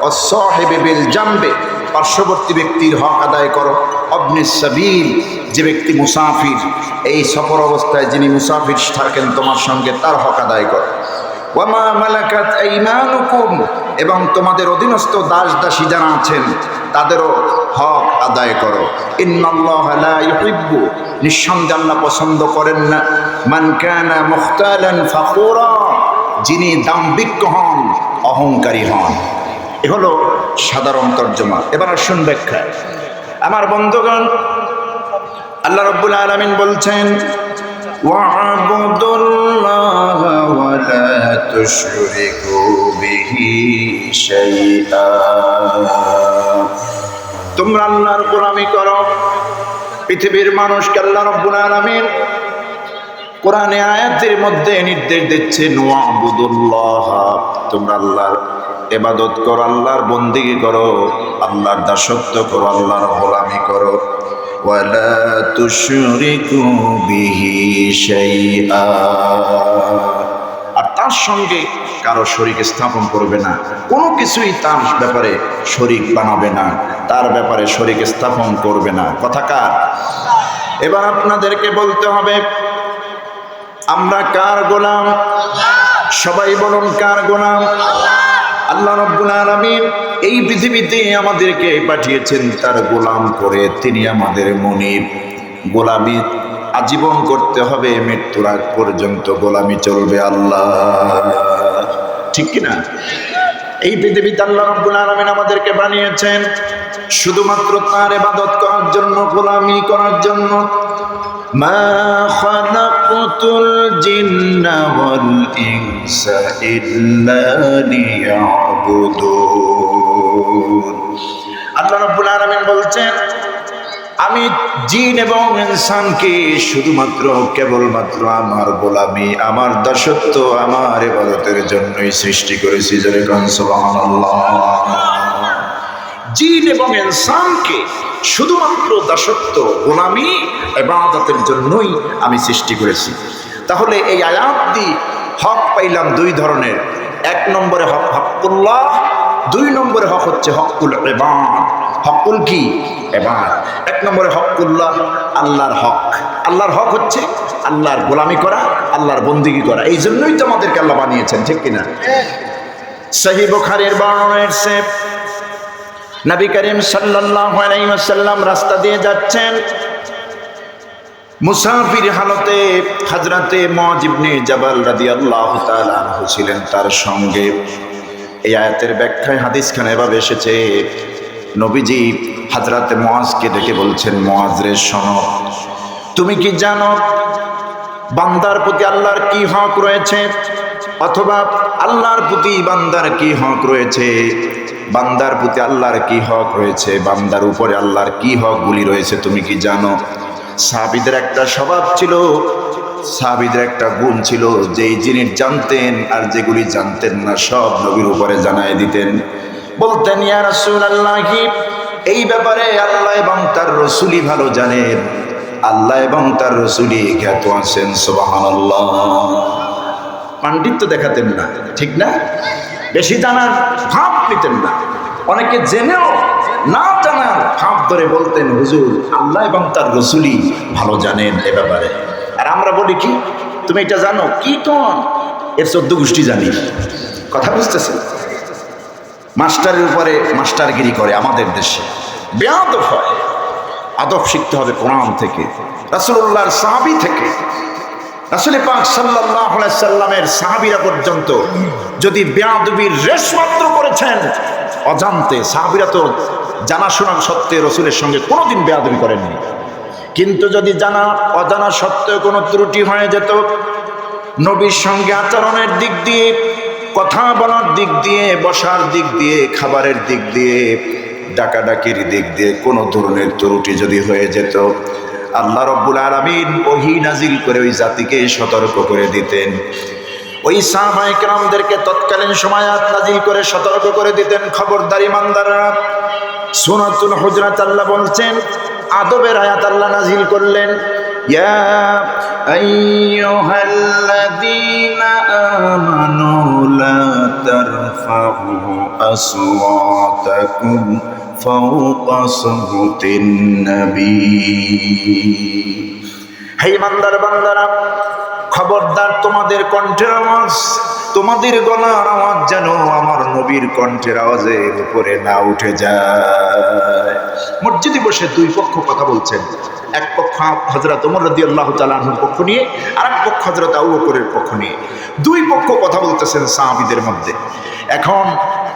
S2: ওয়াস-সাহিবি বিল জামবে, পার্শ্ববর্তী ব্যক্তির হক আদায় করো। ইবনিস সাবিল, যে ব্যক্তি মুসাফির, এই সফর অবস্থায় যিনি মুসাফির থাকেন তোমার সঙ্গে, তার হক আদায় করো। ওয়ামা মালাকাত আইমানুকুম, এবং তোমাদের অধীনস্থ দাস দাসী যারা আছেন তাদেরও হক আদায় করো। ইন্নাল্লাহা লা ইউহিব্বু, নিঃসন্দেহে আল্লাহ পছন্দ করেন না, মান কানা মুখতালান ফাখুরা, যিনি দাম্ভিক হন, অহংকারী হন। এ হলো সাধারণ তর্জমা। এবার আসুন ব্যাখ্যা। আমার বন্ধুগণ, আল্লাহ রাব্বুল আলামিন বলছেন ওয়া'বুদুল্লাহা ওয়া লা তুশরিকু বিহি শাইআ, তোমরা আল্লাহর গোলামি করো। পৃথিবীর মানুষকে আল্লাহ রাব্বুল আলামিন কোরআনে আয়াতের মধ্যে নির্দেশ দিচ্ছেন ওয়া'বুদুল্লাহ, তোমরা আল্লাহর ইবাদত করো, আল্লাহর বন্দেগী করো, আল্লাহর দাসত্ব করো, আল্লাহর গোলামি করো। ওয়ালা তুশরিকু বিহি শাইআ, আর তার সঙ্গে কারো শরীক স্থাপন করবে না, কোনো কিছুই তার ব্যাপারে শরীক বানাবে না, তার ব্যাপারে শরীক স্থাপন করবে না। কথা কার? এবার আপনাদেরকে বলতে হবে আমরা কার গোলাম? সবাই বলুন কার গোলাম? আল্লাহ রাব্বুল আলামিন এই পৃথিবীতে আমাদেরকে পাঠিয়েছেন তার গোলাম করে। তিনি আমাদের মুনিব। গোলামি আজীবন করতে হবে, মৃত্যুর আগ পর্যন্ত গোলামি চলবে আল্লাহ, ঠিক কিনা? এই পৃথিবীতে আল্লাহ রাব্বুল আলামিন আমাদেরকে বানিয়েছেন শুধুমাত্র তার ইবাদত করার জন্য, গোলামি করার জন্য। মা খালাকতুল জিন্না ওয়াল ইনসা ইল্লা লিয়াবুদুন। আল্লাহ রাব্বুল আলামিন বলছেন আমি জিন এবং ইনসানকে শুধুমাত্র কেবলমাত্র আমার গোলামি, আমার দাসত্ব, আমার ইবাদতের জন্যই সৃষ্টি করেছি। জোরে কোন সুবহানাল্লাহ। জিন এবং ইনসানকে শুধুমাত্র দাসত্ব, গোলামি, ইবাদতের জন্যই আমি সৃষ্টি করেছি। তাহলে এই আয়াত দিয়ে হক পাইলাম দুই ধরনের। এক নম্বরে হক হকুল্লাহ, দুই নম্বরে হক হচ্ছে হকুল ইবাদ। হকুল কি? ইবাদ। এক নম্বরে হকুল্লাহ, আল্লাহর হক। আল্লাহর হক হচ্ছে আল্লাহর গোলামি করা, আল্লাহর বন্দেগী করা। এই জন্যই তো আমাদেরকে আল্লাহ বানিয়েছেন, ঠিক কিনা? সহিহ বুখারীর বর্ণনা এসেছে, নবী করিম সাল্লাল্লাহু আলাইহি ওয়াসাল্লাম রাস্তা দিয়ে যাচ্ছেন, মুসাফির হালতে হযরতে মুআয ইবনে জাবাল রাদিয়াল্লাহু তাআলা আনহু ছিলেন তার সঙ্গে। এই আয়াতের ব্যাখ্যায় হাদিসখানে এভাবে এসেছে, নবীজি হযরতে মুআযকে ডেকে বলছেন, মুআয রে শোনো, তুমি কি জানো বান্দার প্রতি আল্লাহর কি হক রয়েছে, অথবা আল্লাহর প্রতি বান্দার কি হক রয়েছে? বান্দার প্রতি আল্লাহর কি হক রয়েছে, বান্দার উপরে আল্লাহর কি হকগুলি রয়েছে তুমি কি জানো? সাহাবীদের একটা স্বভাব ছিল, সাহাবীদের একটা গুণ ছিল, যেই জিনিস জানতেন আর যেগুলি জানতেন না সব নবীর উপরে জানায় দিতেন। বলতেন, ইয়া রাসূলুল্লাহ, এই ব্যাপারে আল্লাহ এবং তার রাসূলই ভালো জানেন, আল্লাহ এবং তার রাসূলই জ্ঞাত আছেন। সুবহানাল্লাহ। পাণ্ডিত্য দেখাতেন না, ঠিক না? বেশি জানার ভাব নিতেন না। অনেকে জেনেও না জানার ভাব ধরে বলতেন, হুজুর আল্লাহ এবং তার রাসূলই ভালো জানেন এ ব্যাপারে। আর আমরা বলি কি, তুমি এটা জানো? কি কোন এর 14 গোষ্ঠী জানি। কথা বুঝতেছেন? মাস্টারের উপরে মাস্টারগিরি করে আমাদের দেশে, বেয়াদব হয়। আদব শিখতে হবে কোরআন থেকে, রাসূলুল্লাহর সাহাবী থেকে। রাসূল পাক সাল্লাল্লাহু আলাইহি সাল্লামের সাহাবীরা পর্যন্ত যদি বেয়াদবির রেশমাত্র করেছেন অজান্তে, সাহাবীরা তো জানাশোনা সত্ত্বে রাসূলের সঙ্গে কোনোদিন বেয়াদবি করেননি। কিন্তু যদি জানা অজানা সত্ত্বেও কোনো ত্রুটি হয়ে যেত, নবীর সঙ্গে আচরণের দিক দিয়ে, কথা বলার দিক দিয়ে, বসার দিক দিয়ে, খাবারের দিক দিয়ে, ডাকাডাকির দিক দিয়ে কোনো ধরনের ত্রুটি যদি হয়ে যেত, আল্লাহ রাব্বুল আলামিন ওহী নাজিল করে ওই জাতিকে সতর্ক করে দিতেন। ওই সাহাবায়ে কেরামদেরকে তৎকালীন সময় আয়াত নাজিল করে সতর্ক করে দিতেন, খবরদার ইমানদাররা। সূরাতুল হুজরাত আল্লাহ বলছেন, আদবের আয়াত আল্লাহ নাজিল করলেন, ইয়া আইয়ুহাল্লাযীনা আমানু লা তারফাউ আসওয়াতাকুম ফাওকা সাওতিন নবী। হে ইমানদার বান্দারা, খবরদার তোমাদের কণ্ঠের আওয়াজ, তোমাদের গলার আওয়াজ যেন আমার নবীর কণ্ঠের আওয়াজের উপরে না উঠে যায়। মসজিদে বসে দুই পক্ষ কথা বলছেন, এক পক্ষ হযরত ওমর রাদিয়াল্লাহু তাআলা আনহুর পক্ষ নিয়ে, আর এক পক্ষ হযরত আবু বকরের পক্ষ নিয়ে। দুই পক্ষ কথা বলতেছেন সাহাবীদের মধ্যে। এখন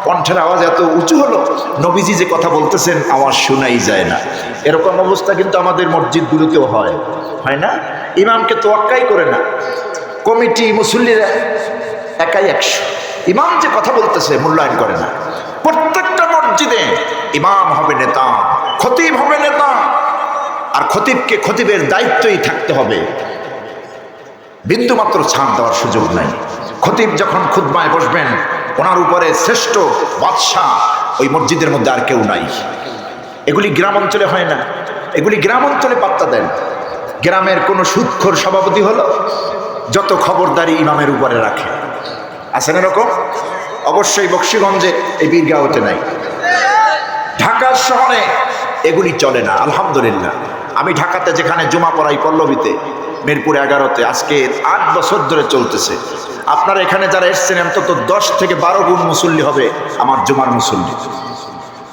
S2: কণ্ঠের আওয়াজ এত উঁচু হলো, নবীজি যে কথা বলতেছেন আওয়াজ শোনাই যায় না। এরকম অবস্থা কিন্তু আমাদের মসজিদগুলোতেও হয়, হয় না? ইমামকে তোয়াক্কাই করে না, কমিটি মুসল্লিরা একাই 100, ইমাম যে কথা বলতেছে মূল্যায়ন করে না। প্রত্যেকটা মসজিদে ইমাম হবে নেতা, খতিব হবে নেতা, আর খতিবকে খতিবের দায়িত্বই থাকতে হবে, বিন্দুমাত্র ছাড় দেওয়ার সুযোগ নাই। খতিব যখন খুতবায় বসবেন, ওনার উপরে শ্রেষ্ঠ বাদশাহ ওই মসজিদের মধ্যে আর কেউ নাই। এগুলি গ্রাম অঞ্চলে হয় না, এগুলি গ্রাম অঞ্চলে পাত্তা দেন। গ্রামের কোনো সুদখোর সভাপতি হলো, যত খবরদারি ইমামের উপরে রাখে। আছেন এরকম? অবশ্যই বকশীগঞ্জে, এই বীরগাঁওতে নাই। ঢাকার শহরে এগুলি চলে না, আলহামদুলিল্লাহ। আমি ঢাকাতে যেখানে জুমা পড়াই, পল্লবীতে, মিরপুর 11-তে, আজকে 8 বছর ধরে চলতেছে। আপনারা এখানে যারা এসছেন অন্তত 10 থেকে 12 গুণ মুসল্লি হবে আমার জুমার মুসল্লি।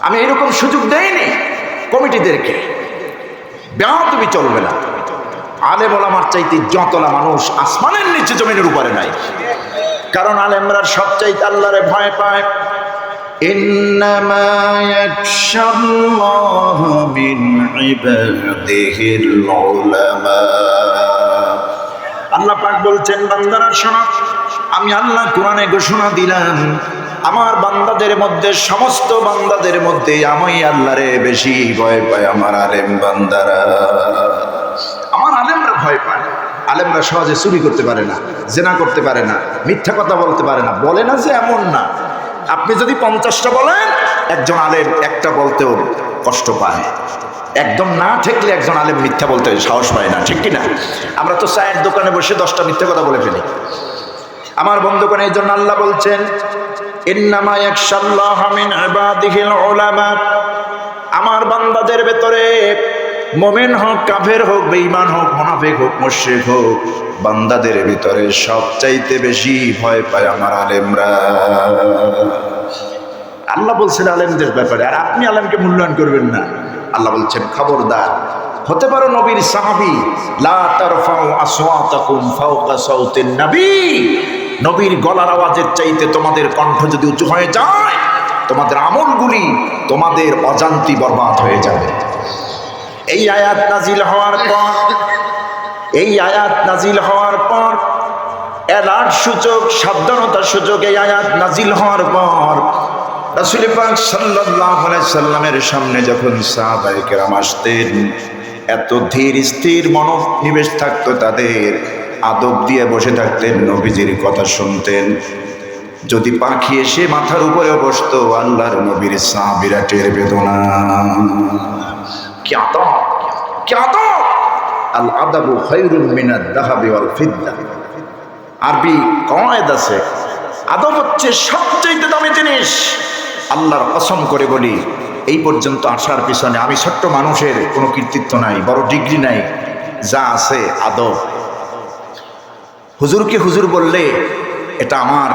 S2: আমি এরকম সুযোগ দেইনি কমিটিদেরকে। বেয়াদবি চলবে না। আলেম ওলামার চাইতে যতলা মানুষ আসমানের নিচে জমিনের উপরে নাই। কারণ আলেমরা সবচাইতে আল্লাহরে ভয় পায়। ইন্নামা ইয়াখশাল্লাহ মিন ইবাদিহিল উলামা। আল্লাহ পাক বলছেন, বান্দারা শোনো, আমি আল্লাহ কোরআনে ঘোষণা দিলাম, আমার বান্দাদের মধ্যে, সমস্ত বান্দাদের মধ্যে আমি আল্লাহরে বেশি ভয় পাই আমার আলেম বান্দারা। আমার আলেমরা ভয় পায়। আলেমরা সহজে চুরি করতে পারে না, জেনা করতে পারে না, মিথ্যা কথা বলতে পারে না। বলে না যে এমন না, আপনি যদি 50টা বলেন, একজন আলেম একটা বলতেও কষ্ট পায়। একদম না ঠেকলে একজন আলেম মিথ্যা বলতে সাহস পায় না, ঠিক কিনা? আমরা তো চায়ের দোকানে বসে 10টা মিথ্যা কথা বলে ফেলি। আমার বন্ধুগণ, এই জন্য আল্লাহ বলছেন ইন্নামা ইয়াখশাল্লাহা মিন ইবাদিহিল উলামা। আমার বান্দাদের ভেতরে মুমিন হোক, কাফের হোক, বেঈমান হোক, মুনাফিক হোক, মুশরিক হোক, বান্দাদের ভিতরে সবচাইতে বেশি ভয় পায় আমার আলেমরা। আল্লাহ বলছেন আলেমদের ব্যাপারে, আর আপনি আলেমকে মূল্যায়ন করবেন না। আল্লাহ বলছেন খবরদার, হতে পারো নবীর সাহাবী, লা তারফাউ আসওয়াতাকুম ফাওকা সাউতিন নবী। নবীর গলার আওয়াজের চাইতে তোমাদের কণ্ঠ যদি উঁচু হয়ে যায়, তোমাদের আমলগুলি তোমাদের অজান্তি বরবাদ হয়ে যাবে। এই আয়াত নাজিল হওয়ার পর এলার্ট সূচক, সাবধানতার সূচক এই আয়াত নাজিল হওয়ার পর রাসূল পাক সাল্লাল্লাহু আলাইহি সাল্লামের সামনে যখন সাহাবায়ে কেরাম আসতেন, এত ধীর স্থির মনোনিবেশ থাকতো তাদের, আদব দিয়ে বসে থাকতেন, নবীজির কথা শুনতেন। যদি পাখি এসে মাথার উপরে বসতো, আল্লাহর নবীর সাহাবীরা টের পেত না। কি আদব, কি আদব! আল আদাবু খায়রুম মিনাদ যাহাবি ওয়াল ফিদ্দা। আরবি কয়েদ আছে, আদব হচ্ছে সবচেয়ে দামি জিনিস। আল্লাহর কসম করে বলি, এই পর্যন্ত আসার পিছনে আমি ছোট্ট মানুষের কোনো কৃতিত্ব নাই, বড় ডিগ্রি নাই, যা আছে আদব। হুজুরকে হুজুর বললে এটা আমার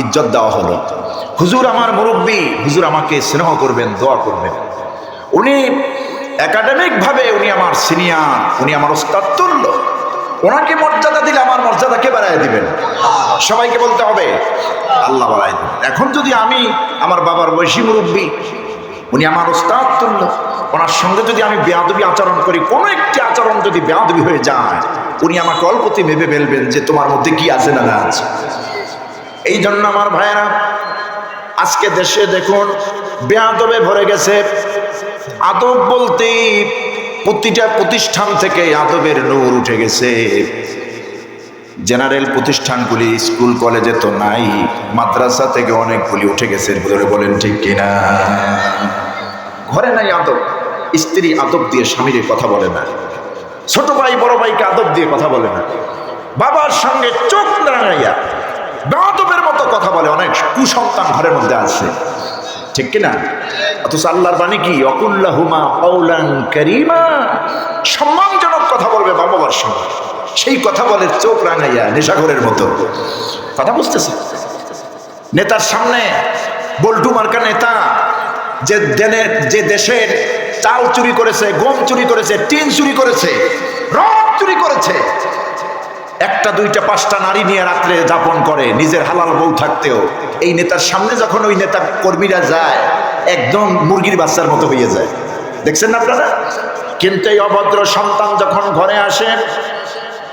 S2: ইজ্জত দেওয়া হলো। হুজুর আমার মুরব্বী, হুজুর আমাকে স্নেহ করবেন, দোয়া করবেন। উনি একাডেমিকভাবে উনি আমার সিনিয়র, উনি আমার ওস্তাদ তুল্য, ওনাকে মর্যাদা দিলে আমার মর্যাদাকে বাড়ায় দিবেন। সবাইকে বলতে হবে আল্লাহ বাড়ায় দিবেন। এখন যদি আমি আমার বাবার বয়সী মুরব্বী, উনি আমার ওস্তাদ তুল্য, ওনার সঙ্গে যদি আমি বেয়াদবি আচরণ করি, কোনো একটি আচরণ যদি বেয়াদবি হয়ে যায়, উনি আমাকে অল্পতে ভেবে ফেলবেন যে তোমার মধ্যে কি আছে না না আছে। এই জন্য আমার ভাইয়েরা, আজকে দেশে দেখুন বেয়াদবে ভরে গেছে। আদব বলতে প্রতিটা প্রতিষ্ঠান থেকে আদবের নূর উঠে গেছে। জেনারেল প্রতিষ্ঠানগুলি, স্কুল কলেজে তো নাই, মাদ্রাসা থেকে অনেকগুলি উঠে গেছে, বলেন ঠিক কিনা? ঘরে নাই আদব, স্ত্রী আদব দিয়ে স্বামীর কথা বলে না, ছোট ভাই বড় ভাইকে আদব দিয়ে কথা বলে না, বাবার সঙ্গে চোখ দাঁড়াইয়া বেয়াদবের মতো কথা বলে। অনেক কুসন্তান ঘরের মধ্যে আছে, ঠিক কিনা? অথচ আল্লাহর বাণী কি? অকুল্লাহুমা কওলান কারীমা। সম্মানজনক কথা বলবে বাবার সঙ্গে, সেই কথা বলে চোখ রাঙাইয়া নেশাখোরের মতো। কথা বুঝতেছে? নেতার সামনে বল্টু মার্কা নেতা, যে দেশের চাল চুরি করেছে, গম চুরি করেছে, টিন চুরি করেছে, রড চুরি করেছে, একটা দুইটা পাঁচটা নারী নিয়ে রাত্রে যাপন করে, নিজের হালাল বউ থাকতেও, এই নেতার সামনে যখন ওই নেতা কর্মীরা যায়, একদম মুরগির বাচ্চার মতো হয়ে যায়। দেখছেন না আপনারা? কিন্তু এই অভদ্র সন্তান যখন ঘরে আসে,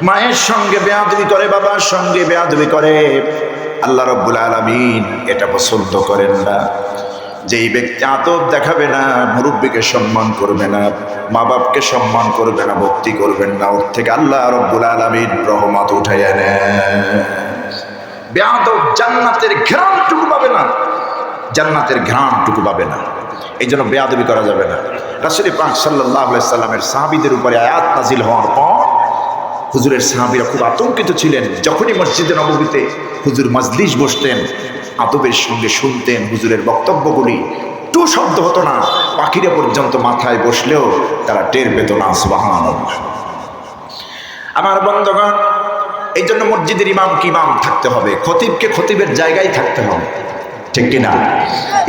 S2: মায়ের সঙ্গে বেয়াদবি করে, বাবার সঙ্গে বেয়াদবি করে, আল্লাহ রাব্বুল আলামিন এটা পছন্দ করেন না। যেই ব্যক্তি আদব দেখাবে না, মুরব্বীকে সম্মান করবে না, মা বাপকে সম্মান করবে না, ভক্তি করবেন না, ওর থেকে আল্লাহ রাব্বুল আলামিন রহমত উঠাইয়া নেন। বেয়াদব জান্নাতের ঘ্রাণটুকু পাবে না, জান্নাতের ঘ্রাণটুকু পাবে না। এই জন্য বেয়াদবি করা যাবে না। রাসূল পাক সাল্লাল্লাহু আলাইহি সাল্লামের সাহাবীদের উপরে আয়াত নাজিল হওয়ার পর হুজুরের সাহাবীরা খুব আতঙ্কিত ছিলেন। যখনই মসজিদে নববীতে হুজুর মাজলিস বসতেন, আদবের সঙ্গে শুনতেন হুজুরের বক্তব্যগুলি, টু শব্দ হতো না, পাখিরা পর্যন্ত মাথায় বসলেও তারা টের পেত না। সুবহানাল্লাহ। আমার বন্ধুগণ, এই জন্য মসজিদের ইমামকে ইমাম থাকতে হবে, খতিবকে খতিবের জায়গায় থাকতে হবে, ঠিক কিনা?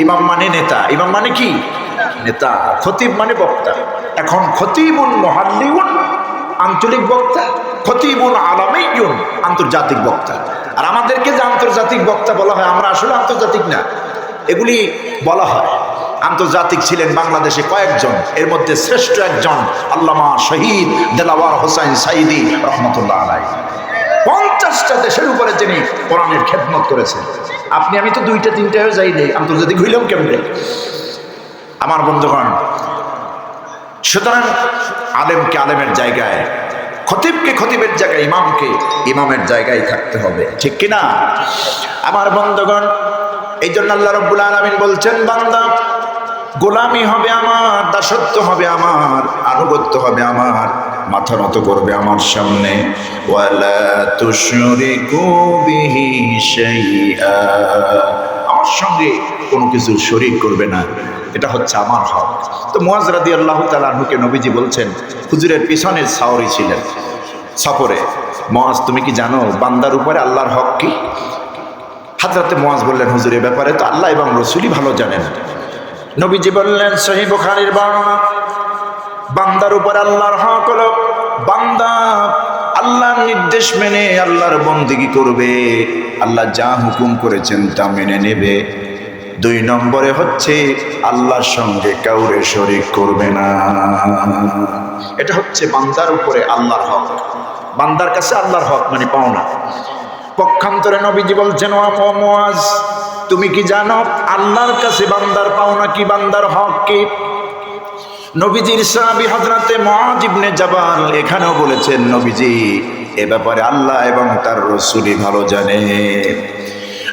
S2: ইমাম মানে নেতা, ইমাম মানে কি? নেতা। খতিব মানে বক্তা। এখন খতিবুন মুহাল্লিউন আঞ্চলিক বক্তা, খতিবুন আলামিয়ুন আন্তর্জাতিক বক্তা। আর আমাদেরকে যে আন্তর্জাতিক বক্তা বলা হয়, আমরা আসলে আন্তর্জাতিক না, এগুলি বলা হয়। আন্তর্জাতিক ছিলেন বাংলাদেশে কয়েকজন, এর মধ্যে শ্রেষ্ঠ একজন আল্লামা শহীদ দেলাওয়ার হোসাইন সাইদি রহমতুল্লাহ আলাইহি। 50টা দেশের উপরে যিনি কোরআনের খেদমত করেছেন। আপনি আমি তো 2টা 3টাও যাই নেই, আন্তর্জাতিক হইলাম কেমনে? আমার বন্ধুগণ, সুতরাং আলেমকে আলেমের জায়গায়, খতিবকে খতিবের জায়গায়, ইমামকে ইমামের জায়গায় থাকতে হবে, ঠিক কিনা? আমার বন্ধুগণ, এই জন্য আল্লাহ রাব্বুল আলামিন বলছেন, বান্দা গোলামি হবে আমার, দাসত্ব হবে আমার, আনুগত্য হবে আমার, মাথা নত করবে আমার সামনে। ওয়ালা তুশরিকু বিহি শাইআ, আমার সঙ্গে কোনো কিছু শরীক করবে না, এটা হচ্ছে আমার হক। তো মুয়াজ রাদিয়াল্লাহু তাআলা আনহুকে নবীজি বলছেন, হুজুরের পিছনের সাওরি ছিলেন সফরে, মুয়াজ তুমি কি জানো বান্দার উপরে আল্লাহর হক কি? হযরতে মুয়াজ বললেন, হুজুর এ ব্যাপারে তো আল্লাহ এবং রাসূলই ভালো জানেন। নবীজি বললেন, সহিহ বুখারীর বর্ণনা, বান্দার উপর আল্লাহর হক হলো বান্দা আল্লাহর নির্দেশ মেনে আল্লাহর বন্দেগী করবে, আল্লাহ যা হুকুম করেছেন তা মেনে নেবে। 2 নম্বরে হচ্ছে আল্লাহর সঙ্গে কাউরে শরীক করবে না। এটা হচ্ছে বান্দার উপরে আল্লাহর হক, বান্দার কাছে আল্লাহর হক মানে পাওনা। পক্ষান্তরে নবীজি বলছেন, ও মুয়াজ তুমি কি জানো আল্লাহর কাছে বান্দার পাওনা কি, বান্দার হক কি? নবীজির সাহাবী হযরতে মুআয ইবনে জাবাল এখানেও বলেছেন, নবীজি এ ব্যাপারে আল্লাহ এবং তার রাসূলই ভালো জানে।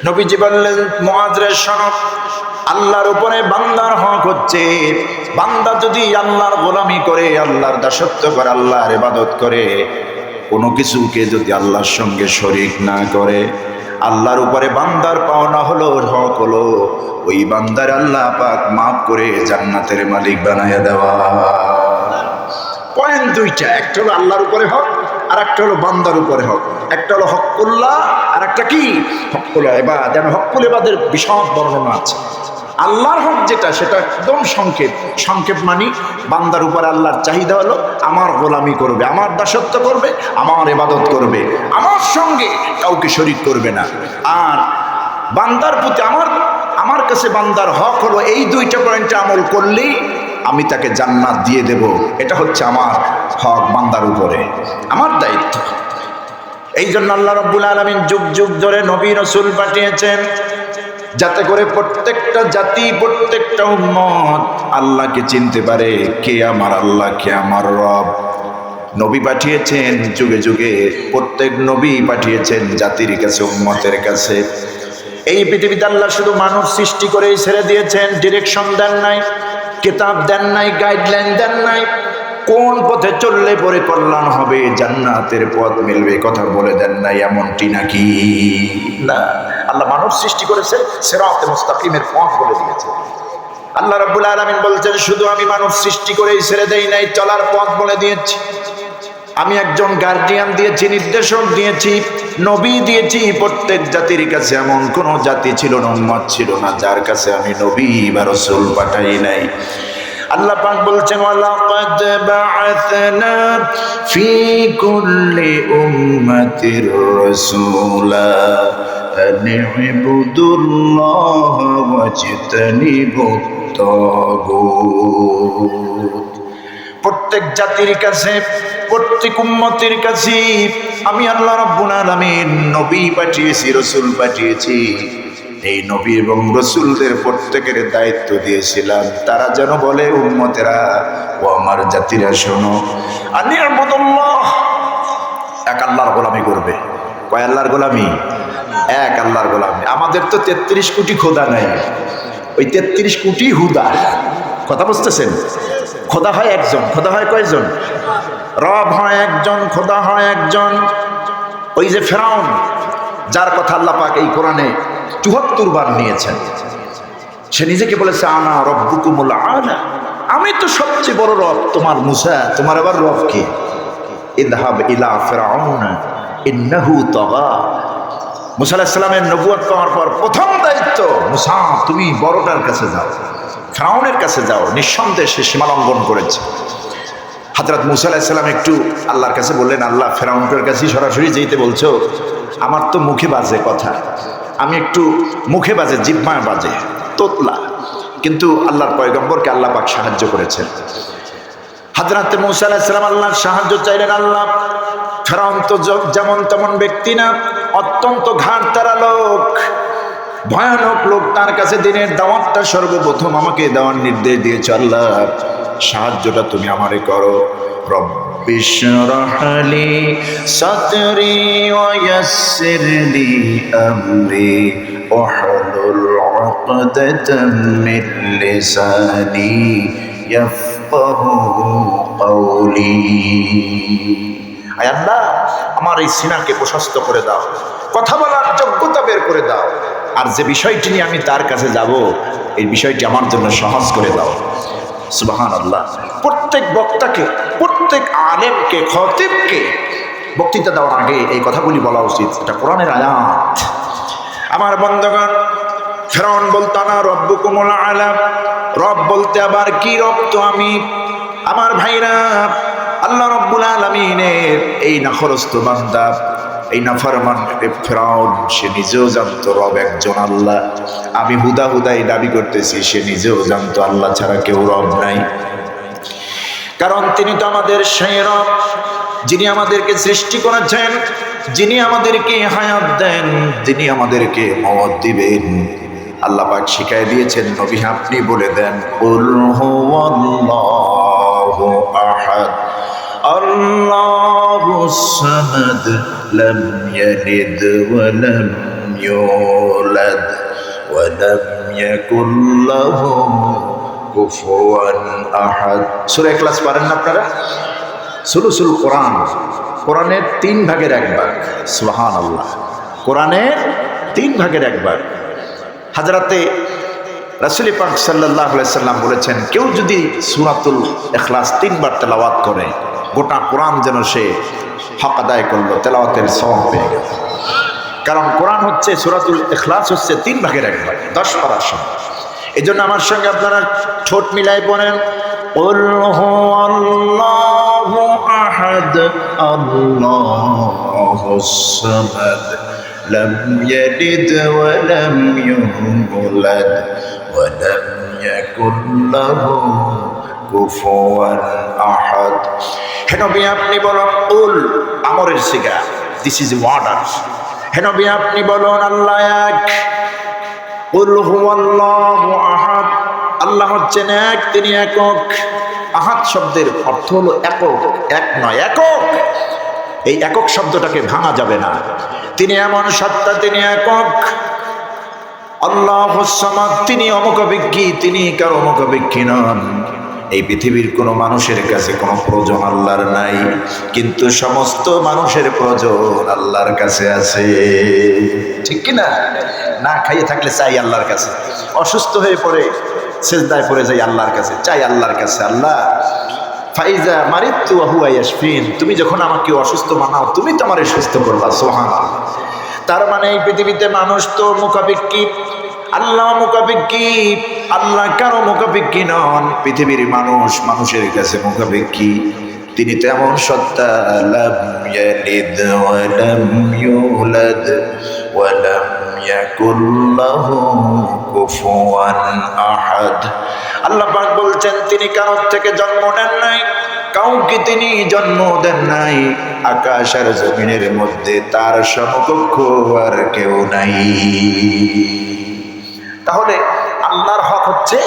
S2: নবীজি বললেন, মুআয রে শোনো, আল্লাহর উপরে বান্দার হক হচ্ছে বান্দা যদি আল্লাহর গোলামি করে, আল্লাহর দাসত্ব করে, আল্লাহর ইবাদত করে, কোনো কিছুকে যদি আল্লাহর সঙ্গে শরীক না করে, আল্লাহর উপরে বান্দার পাওনা হলো, হক হলো ওই বান্দার আল্লাহ পাক মাফ করে জান্নাতের মালিক বানায়া দেওয়া। পয়েন্ট দুইটা, একটা হলো আল্লাহর উপরে হক আর একটা হলো বান্দার উপরে হক। একটা হলো হকুল্লাহ আর একটা কি হকুল ইবাদ। যেন হকুল ইবাদের বিশদ বর্ণনা আছে। আল্লাহর হক যেটা সেটা একদম সংক্ষেপ মানি বান্দার উপর আল্লাহর চাহিদা হলো আমার গোলামি করবে, আমার দাসত্ব করবে, আমার ইবাদত করবে, আমার সঙ্গে কাউকে শরীক করবে না। আর বান্দার প্রতি আমার কাছে বান্দার হক হলো এই 2টা পয়েন্টে আমল করলেই আমি তাকে জান্নাত দিয়ে দেব। এটা হচ্ছে আমার হক বান্দার উপরে, আমার দায়িত্ব। এই জন্য আল্লাহ রাব্বুল আলামিন যুগ যুগ ধরে নবী রাসূল পাঠিয়েছেন, যাতে করে প্রত্যেকটা জাতি, প্রত্যেকটা উম্মত আল্লাহকে চিনতে পারে, কে আমার আল্লাহ, কে আমার রব। নবী পাঠিয়েছেন যুগে যুগে, প্রত্যেক নবী পাঠিয়েছেন জাতির কাছে, উম্মতের কাছে। এই পৃথিবীতে আল্লাহ শুধু মানুষ সৃষ্টি করেই ছেড়ে দিয়েছেন, ডিরেকশন দেন নাই, কিতাব দেন নাই, গাইডলাইন দেন নাই, কোন পথে চললে পরে কল্যাণ হবে, জান্নাতের পথ মিলবে কথা বলে দেন নাই। এমনটি নাকি? না, আল্লাহ মানব সৃষ্টি করেছে, সিরাতে মুস্তাকিমের পথ বলে দিয়েছে। আল্লাহ রাব্বুল আলামিন বলছেন, শুধু আমি মানব সৃষ্টি করেই ছেড়ে দেই নাই, চলার পথ বলে দিয়েছি। আমি একজন গার্ডিয়ান দিয়েছি, নির্দেশক দিয়েছি, নবী দিয়েছি। প্রত্যেক জাতির কাছে এমন কোন জাতি ছিল না, উম্মত ছিল না যার কাছে আমি নবী বা রাসূল পাঠাই নাই। আল্লাহ পাক বলছেন, ওয়ালাকাদ বা'আথনা ফি কুল্লি উম্মাতির রাসূলা আন ইবুদুল্লাহ ওয়াজতানিবুত তাগুত। প্রত্যেক জাতির কাছে, প্রত্যেক উম্মতের কাছে আমি আল্লাহ রাব্বুল আলামিন নবী পাঠিয়েছি, রাসূল পাঠিয়েছি। এই নবী এবং রাসূলদের প্রত্যেকের দায়িত্ব দিয়েছিলাম, তারা যেন বলে, উম্মতেরা ও আমার জাতিরা শোনো, আনি ইবুদুল্লাহ, এক আল্লাহর গোলামি করবে। কয় আল্লাহর গোলামি? এক আল্লাহর গোলামি। আমাদের তো 33 কোটি খোদা নাই, ওই 33 কোটি হুদা। কথা বুঝতেছেন? খোদা হয় একজন, খোদা হয় কয়জন? রব হয় একজন, খোদা হয় একজন। ওই যে ফেরাউন, যার কথা আল্লাহ পাক এই কোরআনে 74 বার নিয়েছেন, সে নিজেকে বলেছে আনা রব্বুকুমুল আলা, আমি তো সবচেয়ে বড় রব। তোমার মুসা, তোমার আবার রব কে? ইযহাব ইলা ফিরআউন ইন্নাহু তাগা। মুসা আলাইহিস সালামের নবুয়ত পাওয়ার পর প্রথম দায়িত্ব, মুসা তুমি বড়টার কাছে যাও, ফিরআউনের কাছে যাও, নিঃসন্দেহে সে সীমা লঙ্ঘন করেছে। হযরত মুসা আলাইহিস সালাম একটু আল্লাহর কাছে বললেন, আল্লাহ ফিরআউনের কাছে সরাসরি যেতে বলছো, আমার তো মুখে বাজে কথা, আমি একটু মুখে বাজে, জিহ্বায় বাজে, তোতলা। কিন্তু আল্লাহর পয়গম্বরকে আল্লাহ পাক সাহায্য করেছেন। হযরত মুসা আলাইহিস সালাম আল্লাহর সাহায্য চাইলেন। আল্লাহ, ফিরআউন তো যেমন তেমন ব্যক্তি না, অত্যন্ত ঘাট তারা লোক, ভয়ানক লোক। তার কাছে দিনের দাওয়াতটা সর্বপ্রথম আমাকে দেওয়ার নির্দেশ দিয়েছে। আল্লাহ, সাহায্যটা তুমি আমারে করো। রব্বিশরাহ লি সাদরি ওয়া ইয়াসসির লি আমরি ওয়াহলুল উকদাতাম মিন লিসানি ইয়াফকাহু قولي আয় আল্লাহ আমার এই সিনাকে প্রশস্ত করে দাও, কথা বলার যোগ্যতা বের করে দাও, আর যে বিষয়টি নিয়ে আমি তার কাছে যাব এই বিষয়টি আমার জন্য সহজ করে দাও। সুবহানাল্লাহ। প্রত্যেক বক্তাকে, প্রত্যেক আলেমকে, খতিবকে বক্তৃতা দেওয়ার আগে এই কথাগুলি বলা উচিত। এটা কোরআনের আয়াত। আমার বন্ধুগণ, ফিরআউন বলতো না রব্বুকুমুল আলা, রব বলতে আবার কি রব তো আমি। আমার ভাইরা, আল্লাহ রব্বুল আলামিনের এই নাফরস্ত বান্দা, এই নাফরমান ফিরআউন, সে নিজেও জানতো রব একজন আল্লাহ। আমি হুদাই দাবি করতেছি, সে নিজেও জানতো আল্লাহ ছাড়া কেউ রব নাই। কারণ তিনি তো আমাদের সেই রব যিনি আমাদেরকে সৃষ্টি করেছেন, যিনি আমাদেরকে হায়াত দেন, যিনি আমাদেরকে মওত দিবেন। আল্লাহ পাক শিখাই দিয়েছেন, নবী আপনি বলে দেন, কুল হুয়াল্লাহু আহাদ আল্লাহুস সামাদ লাম ইয়ালিদ ওয়া লাম ইউলাদ ওয়া লাম ইয়াকুল লাহু কুফুয়ান আহাদ। সূরা ইখলাস পারেন না আপনারা? সুলুসুল কোরআন, কোরআনের 3 ভাগের 1 ভাগ। সুবহানাল্লাহ। কোরআনের 3 ভাগের 1 ভাগ। হযরতে রাসূল পাক সাল্লাল্লাহু আলাইহি সাল্লাম বলেছেন, কেউ যদি সূরাতুল ইখলাস 3 বার তেলাওয়াত করে, গোটা কোরআন যেন সে হক আদায় করলো, তেলাওয়াতের সওয়াব পেয়ে গেল। কারণ কোরআন হচ্ছে, সূরাতুল ইখলাস হচ্ছে 3 ভাগের 1 ভাগ, 10 পারার সমান। এই জন্য আমার সঙ্গে আপনারা ঠোঁট মিলাই পড়েন, কুল হুয়াল্লাহু আহাদ আল্লাহুস সামাদ লাম ইয়ালিদ ওয়া লাম ইউলাদ ওয়া লাম ইয়াকুল লাহু কুফুয়ান আহাদ। হে নবী আপনি বলুন, কুল আমরের সিগা, দিস ইজ ওয়ার্ডার। হে নবী আপনি বলুন আল্লাহ এক। কুল হুয়াল্লাহু আহাদ, আল্লাহ হচ্ছেন এক, তিনি একক। আহাদ শব্দের অর্থ হলো একক, এক নয়, একক। এই একক শব্দটাকে ভাঙা যাবে না। তিনি এমন সত্তা, তিনি একক। আল্লাহুস সামাদ, তিনি অমুখাপেক্ষী, তিনি কারো মুখাপেক্ষী নন। এই পৃথিবীর কোনো মানুষের কাছে কোনো প্রয়োজন আল্লাহর নাই, কিন্তু সমস্ত মানুষের প্রয়োজন আল্লাহর কাছে আছে। ঠিক কিনা? না খাইয়ে থাকলে চাই আল্লাহর কাছে, অসুস্থ হয়ে পড়ে সেজদায় পড়ে যাই আল্লাহর কাছে, চাই আল্লাহর কাছে, আল্লাহ ফাইজা মারিতু ওয়া হুয়া ইয়াশফিন, তুমি যখন আমাকে অসুস্থ বানাও তুমি তো আমারে সুস্থ করবা। সুবহানাল্লাহ। তার মানে এই পৃথিবীতে মানুষ তো মুখাপেক্ষী, আল্লাহ মুখাপেক্ষী। আল্লাহ কারো মুখাপেক্ষী নন। পৃথিবীর মানুষ মানুষের কাছে মুখাপেক্ষী। তিনি তো এমন সত্তা, লাম ইয়ালিদ ওয়া লাম ইউলাদ ওয়া লাম ইয়াকুল লাহু কুফুয়ান আহাদ। আল্লাহ পাক বলছেন, তিনি কারোর থেকে জন্ম নেন নাই, কাউকে তিনি জন্ম দেন নাই। আকাশ আর জমিনের মধ্যে তার সমকক্ষ আর কেউ নাই। তাহলে আল্লাহর হক হচ্ছে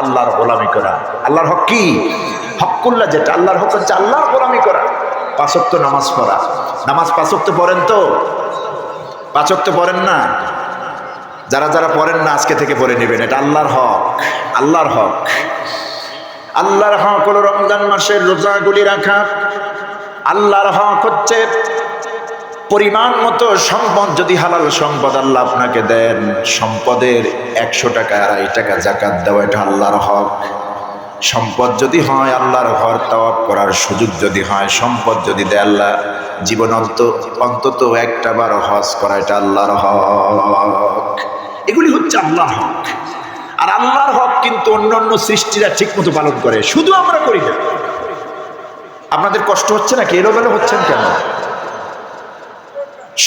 S2: আল্লাহর গোলামি করা। আল্লাহর হক কি? হকুল্লাহ, যেটা আল্লাহর হক হচ্ছে আল্লাহর গোলামি করা। 5 ওয়াক্ত নামাজ পড়া। নামাজ 5 ওয়াক্ত পড়েন তো? 5 ওয়াক্ত পড়েন না? যারা যারা পড়েন না আজকে থেকে পড়ে নেবেন। এটা আল্লাহর হক, আল্লাহর হক। আল্লাহর হক হলো রমজান মাসের রোজাগুলি রাখা। আল্লাহর হক হচ্ছে পরিমাণ মতো সম্পদ, যদি হালাল সম্পদ আল্লাহ আপনাকে দেন, সম্পদের 100 টাকা 2.5 টাকা যাকাত দেওয়া, এটা আল্লাহর হক। সম্পদ যদি হয়, আল্লাহর ঘর তাওয়াফ করার সুযোগ যদি হয়, সম্পদ যদি দেয় আল্লাহ, জীবন অন্তত 1টা বার হজ করা, এটা আল্লাহর হক। এগুলি হচ্ছে আল্লাহর হক। আর আল্লাহর হক কিন্তু অন্যান্য সৃষ্টিরা ঠিক মতো পালন করে, শুধু আমরা করি না। আপনাদের কষ্ট হচ্ছে না? এলোমেলো হচ্ছেন কেন?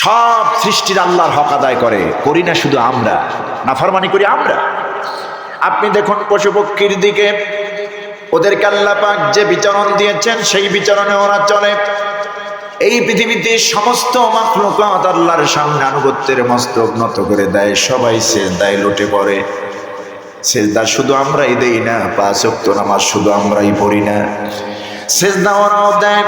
S2: সব সৃষ্টির আল্লাহর হক আদায় করে, করি না শুধু আমরা, নাফরমানি করি আমরা। আপনি দেখুন পশু পক্ষীর দিকে, ওদেরকে আল্লাহ পাক যে বিচরণ দিয়েছেন সেই বিচরণে ওরা চলে। এই পৃথিবীতে সমস্ত মাখলুকাত আল্লাহর সামনে আনুগত্যের মস্তক নত করে দেয়, সবাই সিজদায় লুটে পড়ে। সিজদা শুধু আমরাই দেই না, 5 ওয়াক্ত নামাজ শুধু আমরাই পড়ি না, সিজদা ওরাও দেয়।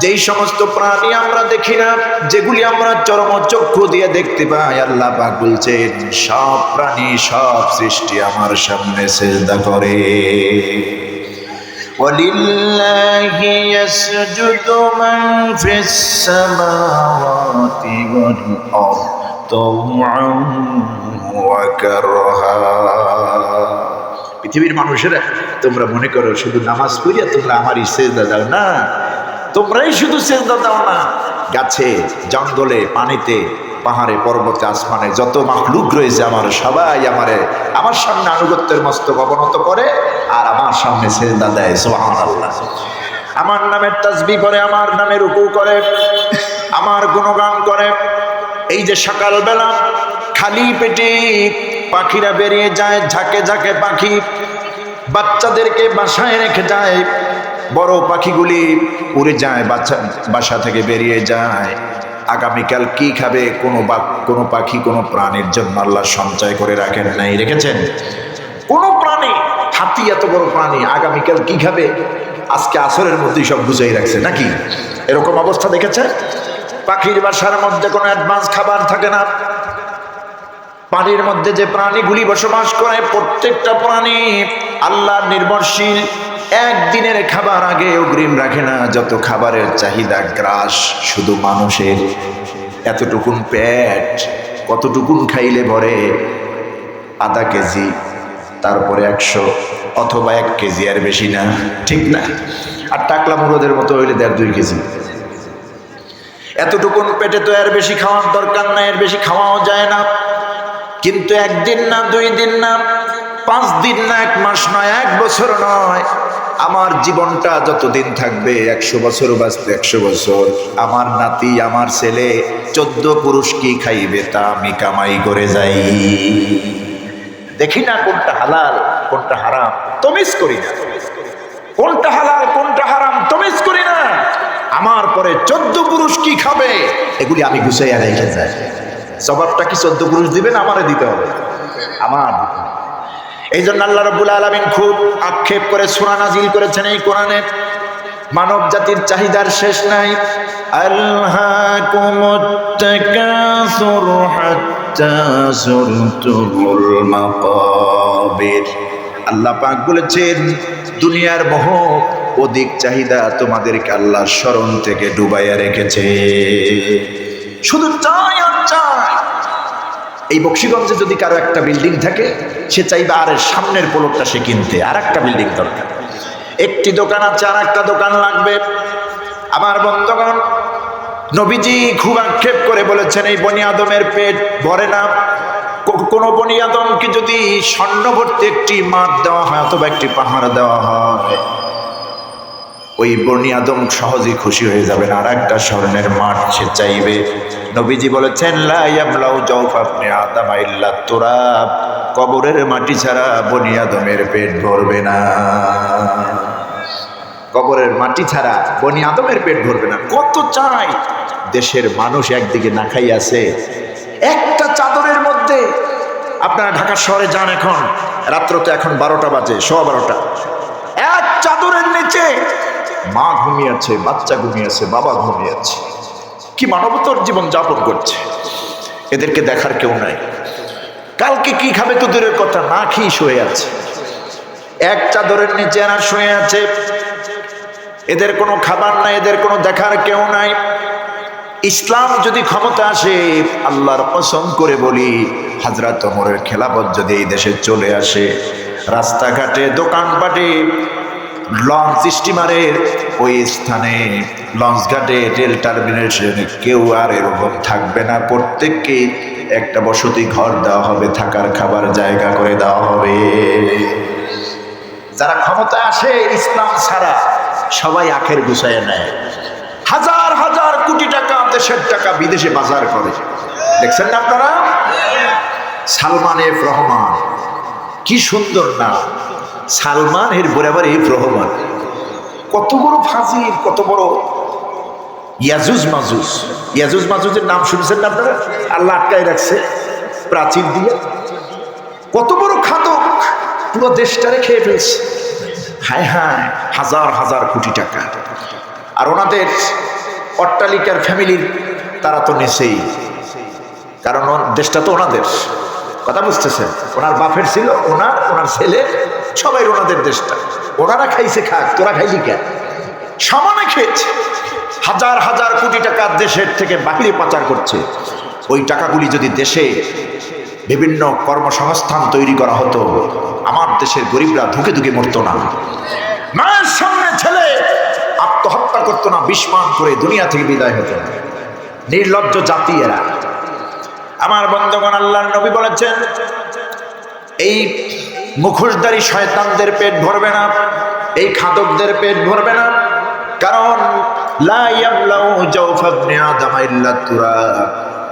S2: যেই সমস্ত প্রাণী আমরা দেখি না, যেগুলি আমরা চরম চক্ষু দিয়ে দেখতে পাই, আল্লাহ পাক বলছেন সব প্রাণী, সব সৃষ্টি আমার সামনে সিজদা করে।
S3: ولله يسجد من في السماوات والأرض طوعا وكرها। পৃথিবীর মানুষেরা তোমরা মনে করো শুধু নামাজ পড়িয়া তোমরা আমারই সেজদা দাও না, তোমরাই শুধু সেজদা দাও না, গাছে জঙ্গলে পানিতে পাহাড়ে পর্বতে আসমানে যত মাখলুক রয়েছে আমার সবাই আমার সামনে আনুগত্যের মস্তক অবনত করে আর আমার সামনে সেজদা দেয়। সুবহানাল্লাহ। আমার নামের তাসবিহ করে, আমার নামে রুকু করে, আমার গুণগান করে। এই যে সকালবেলা খালি পেটে পাখিরা বেরিয়ে যায়, ঝাঁকে ঝাঁকে পাখি বাচ্চাদেরকে বাসায় রেখে যায়, বড় পাখিগুলি উড়ে যায়, বাসা থেকে বেরিয়ে যায়। আগামীকাল কি খাবে কোনো পাখি কোনো প্রাণীর জন্য আল্লাহ সঞ্চয় করে রাখেন নাই, রেখেছেন? কোনো প্রাণী, হাতি এত বড় প্রাণী, আগামীকাল কি খাবে আজকে আসরের মধ্যেই সব বুঝাই রাখছে নাকি? এরকম অবস্থা দেখেছে? পাখির বাসার মধ্যে কোনো অ্যাডভান্স খাবার থাকে না। পানির মধ্যে যে প্রাণীগুলি বসবাস করে প্রত্যেকটা প্রাণী আল্লাহর নির্ভরশীল, একদিনের খাবার আগে অগ্রিম রাখে না। যত খাবারের চাহিদা গ্রাস শুধু মানুষের, এতটুকুন পেট কতটুকুন খাইলে ভরে? আধা কেজি, তারপরে 100 অথবা 1 কেজি, আর বেশি না, ঠিক না? আর টাকলা মুরদের মতো হইলে 1.5-2 কেজি। এতটুকুন পেটে তো এর বেশি খাওয়ার দরকার নাই, এর বেশি খাওয়াও যায় না। কিন্তু 1 দিন না, 2 দিন না, 5 দিন না, 1 মাস নয়, 1 বছর নয়, আমার জীবনটা যতদিন থাকবে 100 বছর বাঁচতে 100 বছর, আমার নাতি আমার ছেলে 14 পুরুষ কি খাইবে তা আমি কামাই করে যাই। দেখি না কোনটা হালাল কোনটা হারাম, তমিজ করি না। কোনটা হালাল কোনটা হারাম তমিজ করি না। আমার পরে 14 পুরুষ কি খাবে এগুলি আমি গুছাইয়া রেখে যাই। জবাবটা কি 14 পুরুষ দিবেন? আমারে দিতে হবে, আমার। এই জন্য আল্লাহ রাব্বুল আলামিন খুব আক্ষেপ করে সূরা নাজিল করেছেন এই কোরআনে, মানব জাতির চাহিদার শেষ নাই। আলহাকুমুত তাকাসুর হাত্তা যুরতুমুল মাকাবির। আল্লাহ পাক বলেছেন দুনিয়ার মোহ অধিক চাহিদা তোমাদেরকে আল্লাহ স্মরণ থেকে ডুবাইয়া রেখেছে। শুধু চাই আর চাই। এই বক্সিগঞ্জে যদি কারো একটা বিল্ডিং থাকে, সে চাইবে আর সামনের প্লটটা সে কিনতে, আর একটা বিল্ডিং দরকার। একটি দোকান আছে, আর একটা দোকান লাগবে। আমার বন্ধুগণ, নবীজি খুব আক্ষেপ করে বলেছেন এই বনি আদমের পেট ভরে না। কোনো বনি আদমকে যদি স্বর্ণভর্তি একটি মাঠ দেওয়া হয় অথবা একটি পাহাড় দেওয়া হয়, ওই বনি আদম সহজেই খুশি হয়ে যাবে না, আর একটা স্বর্ণের মাঠ সে চাইবে। নবীজি বলেছেন লা ইয়ামলাউ জাওফা ইবনে আদম ইল্লা তুরাব, কবরের মাটি ছাড়া বনি আদমের পেট ভরবে না। কবরের মাটি ছাড়া বনি আদমের পেট ভরবে না। কত চাই। দেশের মানুষ একদিকে না খাই আছে, একটা চাদরের মধ্যে। আপনারা ঢাকা শহরে যান, এখন রাত্র তো এখন 12টা বাজে, 12:15, এক চাদরের নিচে মা ঘুমিয়ে আছে, বাচ্চা ঘুমিয়ে আছে, বাবা ঘুমিয়ে আছে। কি মানবতার জীবন যাপন করছে। এদেরকে দেখার কেউ নাই। কালকে কি খাবে তো দূরের কথা, না খেয়ে শুয়ে আছে, এক চাদরের নিচে আর শুয়ে আছে। এদের কোনো খাবার নাই, এদের কোনো দেখার কেউ নাই। ইসলাম যদি ক্ষমতা আসে, আল্লাহর কসম করে বলি, হযরত ওমরের খেলাফত যদি এই দেশে চলে আসে, রাস্তাঘাটে দোকানপাটে লঞ্চ স্টিমারের ওই স্থানে লঞ্চ ঘাটে রেল টার্মিনেশনে কেউ আর এরকম থাকবে না। প্রত্যেককে একটা বসতি ঘর দেওয়া হবে, থাকার খাবার জায়গা করে দেওয়া হবে। যারা ক্ষমতা আসে ইসলাম ছাড়া সবাই আখের গুছাইয়া নেয়। হাজার হাজার কোটি টাকা দেশের টাকা বিদেশে বাজার করে। দেখছেন না আপনারা? সালমান এফ রহমান, কি সুন্দর নাম। সালমান এর বরাবর এফ রহমান। কত বড় ফাজিল, কত বড় ইয়াজুজ মাজুজ। ইয়াজুজ মাজুজের নাম শুনেছেন না আপনারা? আল্লাহ আটকায় রাখছে প্রাচীর দিয়ে। কত বড় খাদক, পুরো দেশটারে খেয়ে ফেলছে। হায় হায়, হাজার হাজার কোটি টাকা। আর ওনাদের অট্টালিকার ফ্যামিলির তারা তো নেছেই, কারণ দেশটা তো ওনাদের। কথা বুঝতেছেন? ওনার বাপের ছিল, ওনার ছেলে, সবাই ওনাদের দেশটা। ওনারা খাইছে খাক, তোরা খাইলি কেন? সমানে খেয়েছে। হাজার হাজার কোটি টাকা দেশের থেকে বাহিরে পাচার করছে। ওই টাকাগুলি যদি দেশে বিভিন্ন কর্মসংস্থান তৈরি করা হতো, আমার দেশের গরিবরা ধুকে ধুকে মরতো না, মায়ের সামনে ছেলে আত্মহত্যা করতো না, বিস্মান করে দুনিয়া থেকে বিদায় হতো না। নির্লজ্জ জাতি এরা। আমার বন্ধুগণ, আল্লাহর নবী বলেছেন, এই মুখোশধারী শয়তানদের পেট ভরবে না, এই খাদকদের পেট ভরবে না, কারণ লা ইয়ামলাউ জাওফা ইবনে আদম ইল্লা তুরাব।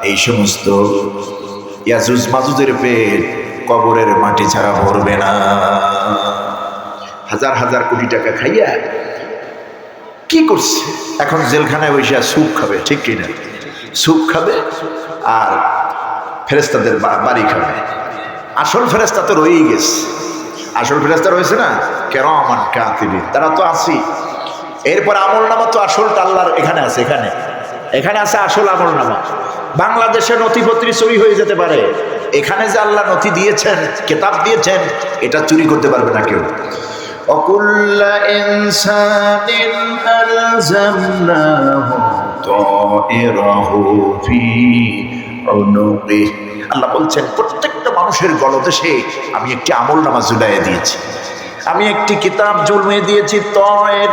S3: এই সমস্ত ইয়াজুজ মাজুজের পেট কবরের মাটি ছাড়া ভরবে না। হাজার হাজার কোটি টাকা খাইয়া কি করছে? এখন জেলখানায় বসে স্যুপ খাবে, ঠিক কিনা? স্যুপ খাবে আর ফেরেস্তাদের বাড়ি খাবে। আসল ফেরেস্তা তো রয়েই গেছে। আসল ফেরেস্তা রয়েছে না, কিরামান কাতিবিন, তারা তো আছি। এরপর আমল নামা তো আসলটা আল্লাহর এখানে আছে, এখানে আছে আসল আমল নামা। বাংলাদেশে নথিপত্র চুরি হয়ে যেতে পারে, এখানে যে আল্লাহ নথি দিয়েছেন, কিতাব দিয়েছেন, এটা চুরি করতে পারবে না কেউ।
S2: وكل إنسان ألزمناه طائره في عنقه।
S3: আল্লাহ বলছেন, প্রত্যেকটা মানুষের গলদেশে আমি একটি আমল নামা ঝুলাইয়ে দিয়েছি, আমি একটি কিতাব জন্মিয়ে দিয়েছি। তয়ের